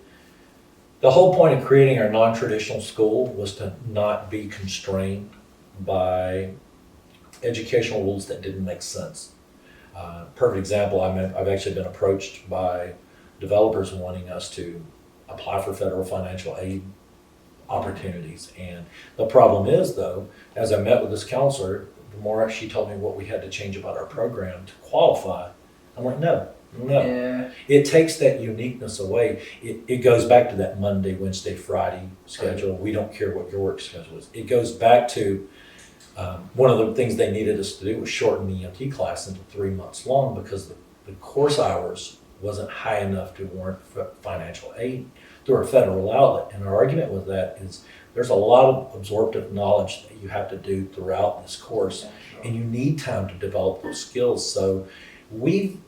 the whole point of creating our non-traditional school was to not be constrained by educational rules that didn't make sense. Perfect example, I've actually been approached by developers wanting us to apply for federal financial aid opportunities. And the problem is, though, as I met with this counselor, the more she told me what we had to change about our program to qualify, I'm like, no. Yeah. It takes that uniqueness away. It goes back to that Monday, Wednesday, Friday schedule. We don't care what your work schedule is. It goes back to one of the things they needed us to do was shorten the EMT class into 3 months long because the course hours wasn't high enough to warrant financial aid through a federal outlet. And our argument with that is there's a lot of absorptive knowledge that you have to do throughout this course, and you need time to develop those skills. So we've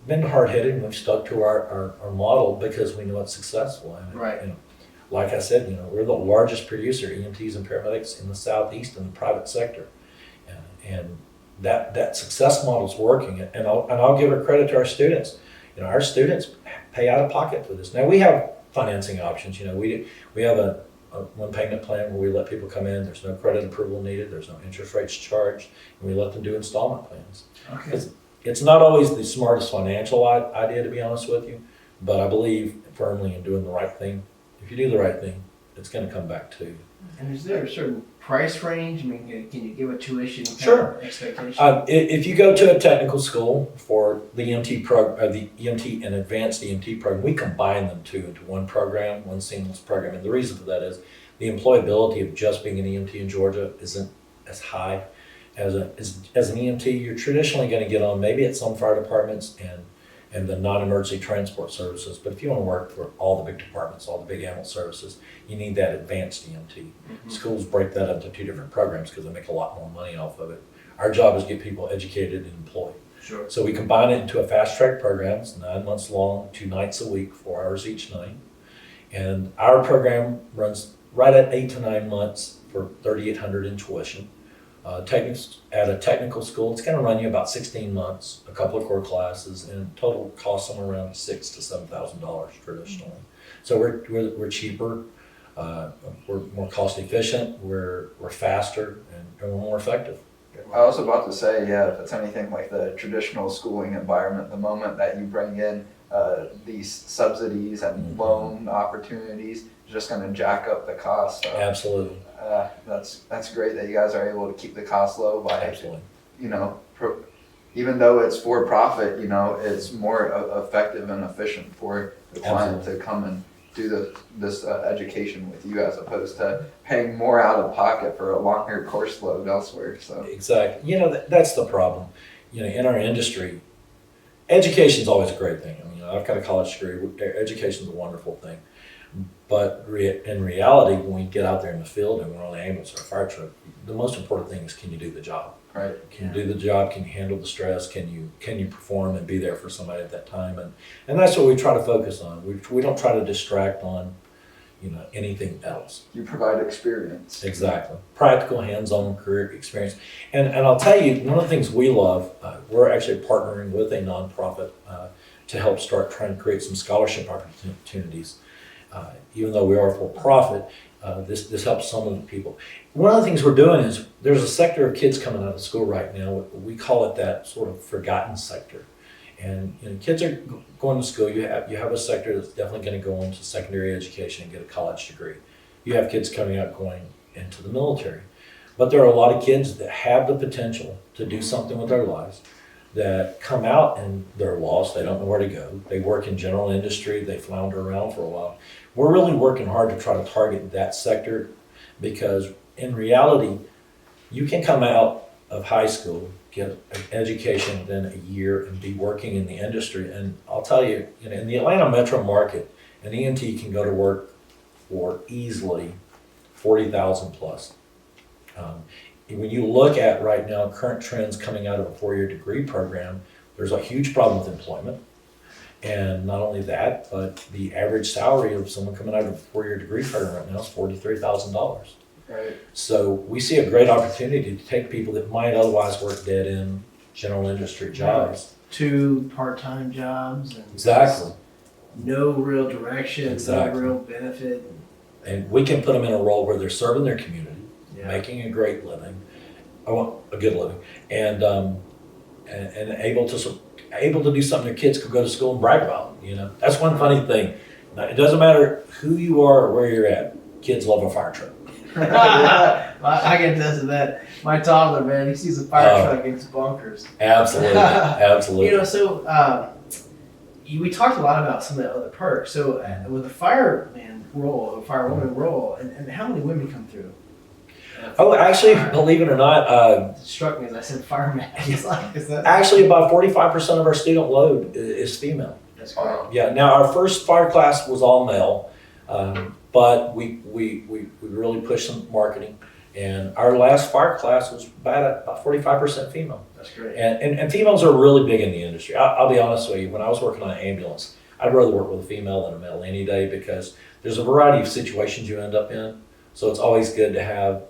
been hard-headed and we've stuck to our model because we know it's successful. And Right. Like I said, we're the largest producer, EMTs and paramedics in the Southeast in the private sector. And that success model is working. And I'll give her credit to our students. Our students pay out of pocket for this. Now we have financing options. We have a one payment plan where we let people come in. There's no credit approval needed. There's no interest rates charged. And we let them do installment plans. Okay. It's not always the smartest financial idea, to be honest with you, but I believe firmly in doing the right thing. If you do the right thing, it's going to come back to you. And is there a certain price range? I mean, can you give a tuition kind Sure. of expectation? If you go to a technical school for the the EMT and advanced EMT program, we combine them into one program, one seamless program. And the reason for that is the employability of just being an EMT in Georgia isn't as high as an EMT. You're traditionally going to get on maybe at some fire departments and the non-emergency transport services. But if you want to work for all the big departments, all the big ambulance services, you need that advanced EMT. Mm-hmm. Schools break that up into two different programs because they make a lot more money off of it. Our job is to get people educated and employed. Sure. So we combine it into a fast track program. It's 9 months long, 2 nights a week, 4 hours each night. And our program runs right at 8 to 9 months for $3,800 in tuition. At a technical school, it's going to run you about 16 months, a couple of core classes, and total cost somewhere around $6,000 to $7,000 traditionally. So we're cheaper, we're more cost efficient, we're faster, and we're more effective. I was about to say, yeah, if it's anything like the traditional schooling environment, the moment that you bring in these subsidies and loan opportunities, it's just going to jack up the cost. So, Absolutely. that's great that you guys are able to keep the cost low by, Absolutely. Even though it's for profit, it's more effective and efficient for the client to come and do this education with you as opposed to paying more out of pocket for a longer course load elsewhere. So Exactly. That's the problem. In our industry, education is always a great thing. I've got a college degree. Education is a wonderful thing. But in reality, when we get out there in the field and we're on an ambulance or a fire truck, the most important thing is, can you do the job? right. Can you do the job? Can you handle the stress? Can you perform and be there for somebody at that time? And that's what we try to focus on. We don't try to distract on, anything else. You provide experience. Exactly. Practical, hands-on career experience. And I'll tell you, one of the things we love, we're actually partnering with a nonprofit to help start trying to create some scholarship opportunities. Even though we are for profit, this helps some of the people. One of the things we're doing is there's a sector of kids coming out of school right now. We call it that sort of forgotten sector. And kids are going to school. You have a sector that's definitely going to go into secondary education and get a college degree. You have kids coming out going into the military. But there are a lot of kids that have the potential to do something with their lives that come out and they're lost. They don't know where to go. They work in general industry. They flounder around for a while. We're really working hard to try to target that sector because in reality, you can come out of high school, get an education within a year and be working in the industry. And I'll tell you, in the Atlanta metro market, an EMT can go to work for easily 40,000 plus. When you look at right now current trends coming out of a 4-year degree program, there's a huge problem with employment. And not only that, but the average salary of someone coming out of a 4-year degree program right now is $43,000. Right. So we see a great opportunity to take people that might otherwise work dead end general industry jobs. 2 part-time jobs. And Exactly. No real direction, Exactly. no real benefit. And we can put them in a role where they're serving their community, Yeah. making a great living, a good living, and able to do something their kids could go to school and brag about. That's one funny thing. Now, it doesn't matter who you are or where you're at. Kids love a fire truck. I can attest to that. My toddler, man, he sees a fire truck and it's bonkers. Absolutely, absolutely. You know, so we talked a lot about some of the other perks. So with the fireman role, or firewoman role, and how many women come through? Oh, actually, believe it or not, It struck me as I said fireman. It's like, is that? actually about 45% of our student load is female. That's great. Yeah, now our first fire class was all male, but we really pushed some marketing. And our last fire class was about 45% female. That's great. And females are really big in the industry. I'll be honest with you, when I was working on an ambulance, I'd rather work with a female than a male any day because there's a variety of situations you end up in. So it's always good to have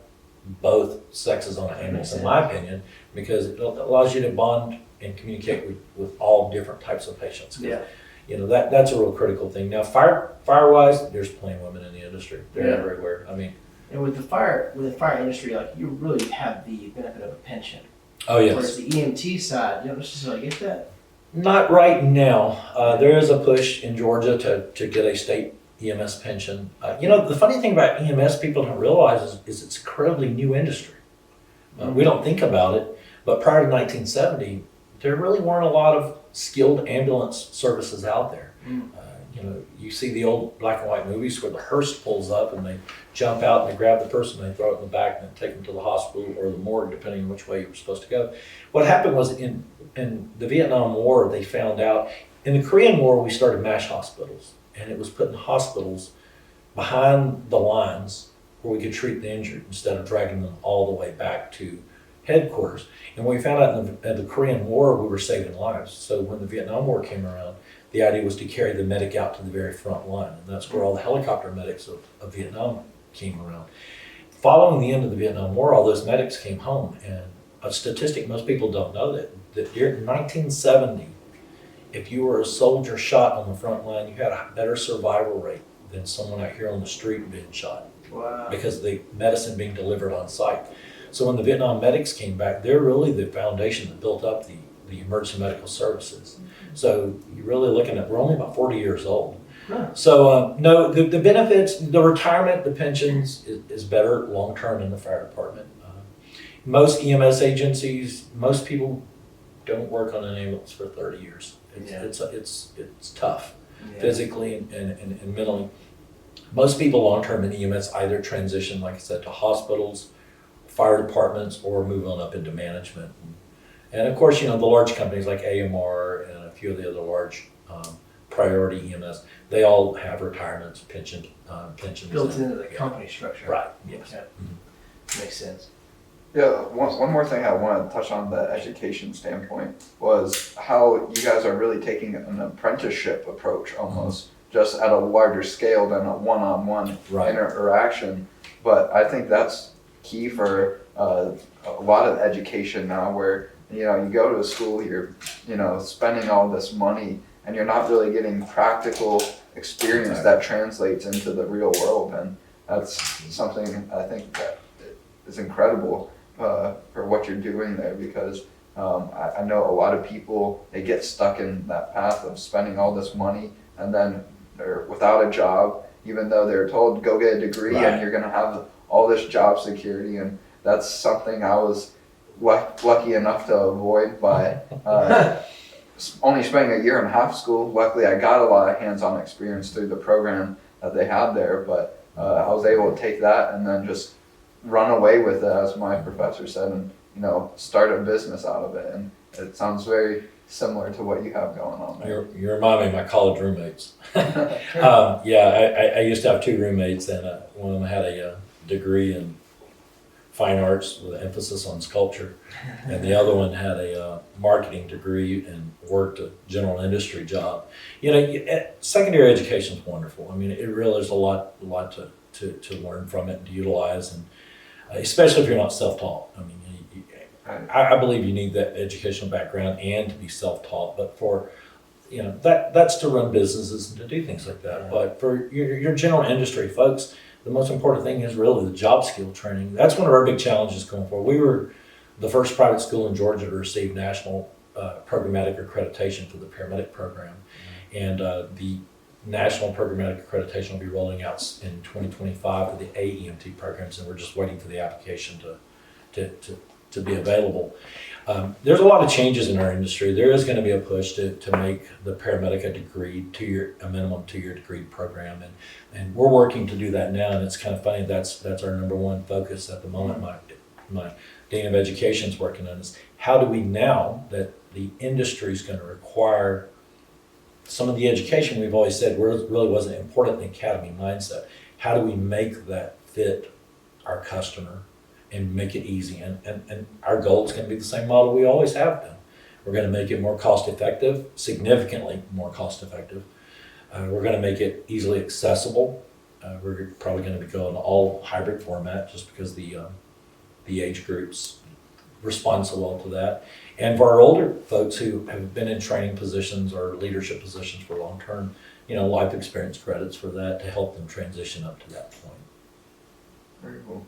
both sexes on an ambulance, in my opinion, because it allows you to bond and communicate with all different types of patients. Yeah. You know, that's a real critical thing. Now, fire-wise, there's plenty of women in the industry. They're Yeah. everywhere. I mean, And with the fire industry, like you really have the benefit of a pension. oh yes. Whereas the EMT side, you don't necessarily get that. Not right now. There is a push in Georgia to get a state EMS pension. You know, the funny thing about EMS people don't realize is it's an incredibly new industry. We don't think about it, but prior to 1970, there really weren't a lot of skilled ambulance services out there. You know, you see the old black and white movies where the hearse pulls up and they jump out and they grab the person and they throw it in the back and then take them to the hospital or the morgue, depending on which way you were supposed to go. What happened was in the Vietnam War, they found out, in the Korean War, we started MASH hospitals, and it was putting hospitals behind the lines where we could treat the injured instead of dragging them all the way back to headquarters. And we found out in the Korean War, we were saving lives. So when the Vietnam War came around, the idea was to carry the medic out to the very front line. And that's where all the helicopter medics of Vietnam came around. Following the end of the Vietnam War, all those medics came home. And a statistic most people don't know that during 1970, if you were a soldier shot on the front line, you had a better survival rate than someone out here on the street being shot. Wow. Because of the medicine being delivered on site. So when the Vietnam medics came back, they're really the foundation that built up the emergency medical services. So you're really looking at, we're only about 40 years old. Huh. So no, the benefits, the retirement, the pensions is better long-term in the fire department. Most EMS agencies, most people don't work on an ambulance for 30 years. It's tough, physically and mentally. Most people long-term in EMS either transition, like I said, to hospitals, fire departments, or move on up into management. And of course, you know, the large companies like AMR and a few of the other large priority EMS, they all have retirements, pensions. Built into the company structure. Right, yes. Yeah. Makes sense. Yeah, one more thing I want to touch on the education standpoint was how you guys are really taking an apprenticeship approach almost, just at a larger scale than a one-on-one Right. interaction. But I think that's key for a lot of education now where, you know, you go to a school, you're, you know, spending all this money and you're not really getting practical experience that translates into the real world. And that's something I think that is incredible for what you're doing there, because I know a lot of people, they get stuck in that path of spending all this money and then they're without a job, even though they're told go get a degree Right. and you're going to have all this job security. And that's something I was lucky enough to avoid by only spending a year and a half school. Luckily, I got a lot of hands-on experience through the program that they had there, but I was able to take that and then just run away with it, as my professor said, and, you know, start a business out of it. And it sounds very similar to what you have going on there. You remind me of my college roommates. I used to have two roommates, and one of them had a degree in fine arts with an emphasis on sculpture, and the other one had a marketing degree and worked a general industry job. You know, secondary education is wonderful. I mean, it really is a lot to learn from it and to utilize, and especially if you're not self-taught. I mean, I believe you need that educational background and to be self-taught, but for, you know, that's to run businesses and to do things like that. But for your general industry folks, the most important thing is really the job skill training. That's one of our big challenges going forward. We were the first private school in Georgia to receive national programmatic accreditation for the paramedic program. And the national programmatic accreditation will be rolling out in 2025 for the AEMT programs, and we're just waiting for the application to be available. There's a lot of changes in our industry. There is going to be a push to make the paramedic a minimum 2-year degree program, and we're working to do that now. And it's kind of funny, that's our number one focus at the moment. My Dean of Education is working on this. How do we, now that the industry is going to require some of the education we've always said really wasn't important in the academy mindset, how do we make that fit our customer and make it easy? And our goal is going to be the same model we always have been. We're going to make it more cost effective, significantly more cost effective. We're going to make it easily accessible. We're probably going to be going all hybrid format just because the age groups respond so well to that. And for our older folks who have been in training positions or leadership positions for long term, life experience credits for that to help them transition up to that point. Very cool.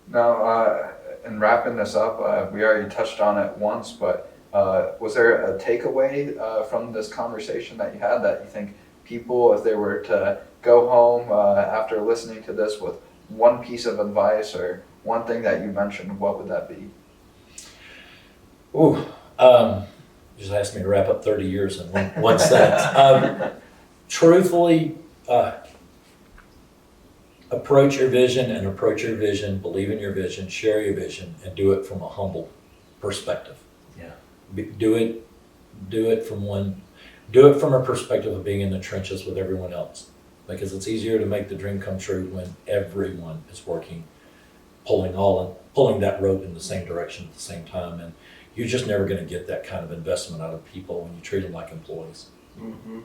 Now, in wrapping this up, we already touched on it once, but was there a takeaway from this conversation that you had that you think people, if they were to go home after listening to this with one piece of advice or one thing that you mentioned, what would that be? Ooh, just asked me to wrap up 30 years in one sentence. Truthfully, approach your vision, believe in your vision, share your vision, and do it from a humble perspective. Yeah. Do it from a perspective of being in the trenches with everyone else, because it's easier to make the dream come true when everyone is working, pulling that rope in the same direction at the same time. And you're just never going to get that kind of investment out of people when you treat them like employees. Mm-hmm.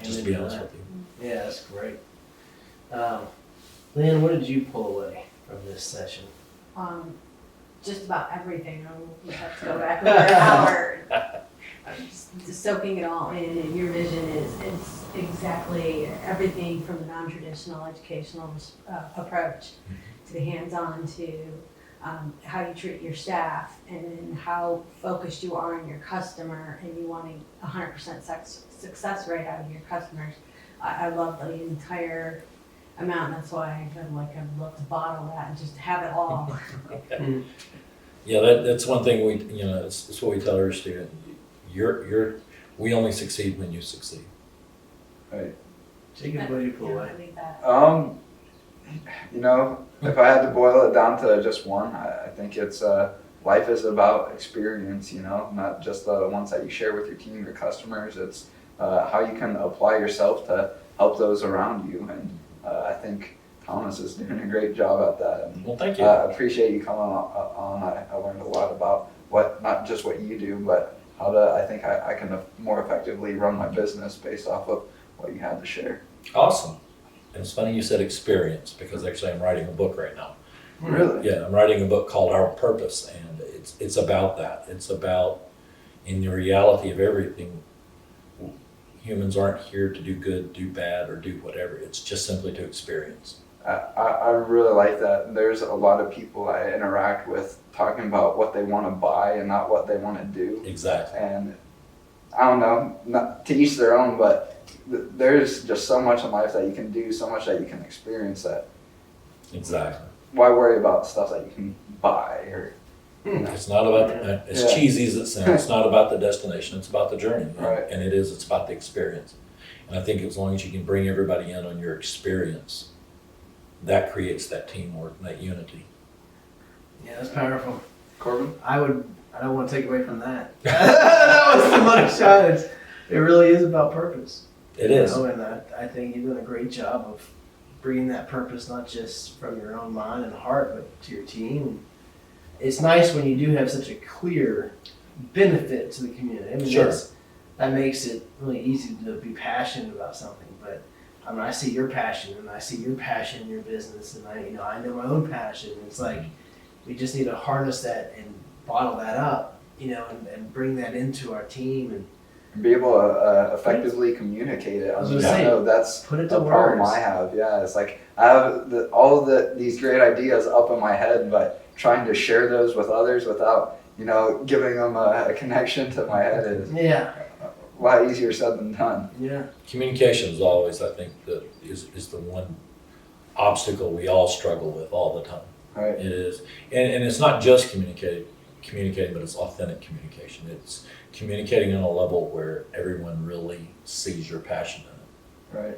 Just to be honest with you. Yeah, that's great. Lynn, what did you pull away from this session? Just about everything. We have to go back over an hour. Just soaking it all in, and your vision is exactly everything from the non-traditional educational approach to the hands-on to how you treat your staff, and then how focused you are on your customer, and you wanting 100% success rate out of your customers. I love the entire amount. That's why I'd love to bottle that and just have it all. Yeah, that's one thing it's what we tell our students. We only succeed when you succeed. Right. Jacob, what did you pull away? I think that. If I had to boil it down to just one, I think it's life is about experience, not just the ones that you share with your team, your customers. It's how you can apply yourself to help those around you. And I think Thomas is doing a great job at that. And, well, thank you. I appreciate you coming on. I learned a lot about not just what you do, but how I can more effectively run my business based off of what you had to share. Awesome. And it's funny you said experience, because actually I'm writing a book right now. Really? Yeah, I'm writing a book called Our Purpose, and it's about that. It's about, in the reality of everything, humans aren't here to do good, do bad, or do whatever. It's just simply to experience. I really like that. There's a lot of people I interact with talking about what they want to buy and not what they want to do. Exactly. And I don't know, not to each their own, but there's just so much in life that you can do, so much that you can experience that. Exactly. Why worry about stuff that you can buy or? It's not about, as cheesy as it sounds, it's not about the destination, it's about the journey. Right. And it's about the experience. And I think as long as you can bring everybody in on your experience, that creates that teamwork and that unity. Yeah, that's powerful. Corbin? I don't want to take away from that. That was the money shot. It really is about purpose. It is. And I think you're doing a great job of bringing that purpose, not just from your own mind and heart, but to your team. It's nice when you do have such a clear benefit to the community. I mean, Sure. That makes it really easy to be passionate about something. But I see your passion, and I see your passion in your business, and I know my own passion. It's like we just need to harness that and bottle that up, and bring that into our team and Be able to effectively communicate it. I was I gonna say, know that's put it a to problem words. I have. Yeah, it's like I have all of these great ideas up in my head, but trying to share those with others without giving them a connection to my head is Yeah. a lot easier said than done. Yeah. Communication is always, I think, is the one obstacle we all struggle with all the time. Right. It is, and it's not just communicating, but it's authentic communication. It's communicating on a level where everyone really sees your passion in it. Right.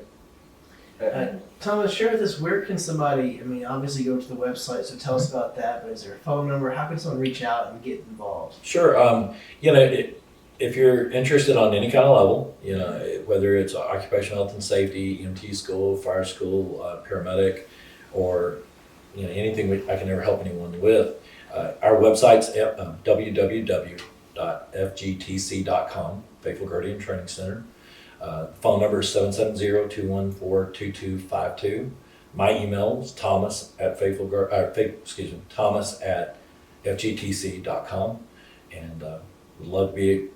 Thomas, share with us, where can somebody, I mean, obviously go to the website, so tell us about that, but is there a phone number? How can someone reach out and get involved? Sure. If you're interested on any kind of level, whether it's occupational health and safety, EMT school, fire school, paramedic, or anything I can ever help anyone with, our website's www.fgtc.com, Faithful Guardian Training Center. Phone number is 770-214-2252. My email is thomas@fgtc.com, and would love to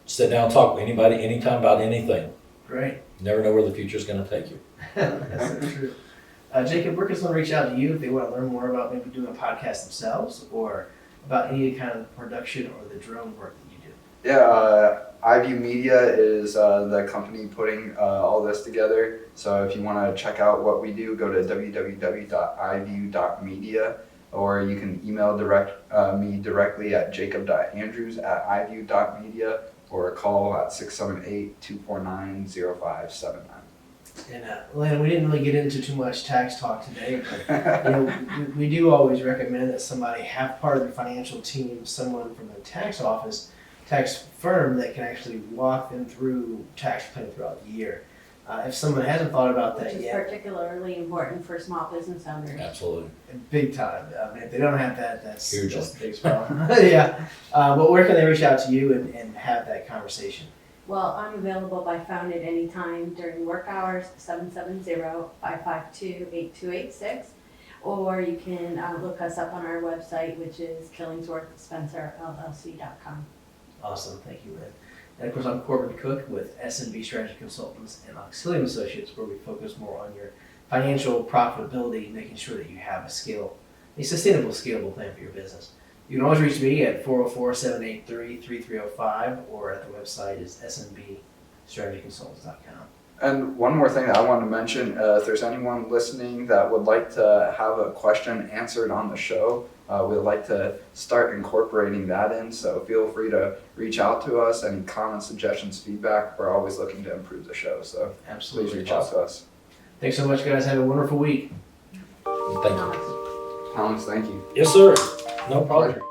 sit down and talk with anybody anytime about anything. Great. You never know where the future's going to take you. That's so true. Jacob, where can someone reach out to you if they want to learn more about maybe doing a podcast themselves or about any kind of production or the drone work that you do? Yeah, iVue Media is the company putting all this together. So if you want to check out what we do, go to www.ivue.media, or you can email me directly at jacob.andrews@ivue.media, or call at 678-249-0579. And Lynn, we didn't really get into too much tax talk today, but we do always recommend that somebody have part of their financial team, someone from the tax office, tax firm that can actually walk them through tax planning throughout the year. If someone hasn't thought about that Which is yet, particularly important for small business owners. Absolutely. big time. I mean, if they don't have that, that's Huge. the biggest problem. Yeah. But where can they reach out to you and have that conversation? Well, I'm available by phone at any time during work hours, 770-552-8286. Or you can look us up on our website, which is killingsworthspencerllc.com. Awesome. Thank you, Lynn. And of course, I'm Corbin Cook with S&B Strategy Consultants and Auxilium Associates, where we focus more on your financial profitability, making sure that you have a sustainable, scalable plan for your business. You can always reach me at 404-783-3305, or at the website is snbstrategyconsultants.com. And one more thing that I wanted to mention, if there's anyone listening that would like to have a question answered on the show, we'd like to start incorporating that in, so feel free to reach out to us. Any comments, suggestions, feedback, we're always looking to improve the show, so Absolutely. please reach out to us. Thanks so much, guys. Have a wonderful week. Thank you. Thomas, thank you. Yes, sir. No problem. Pleasure.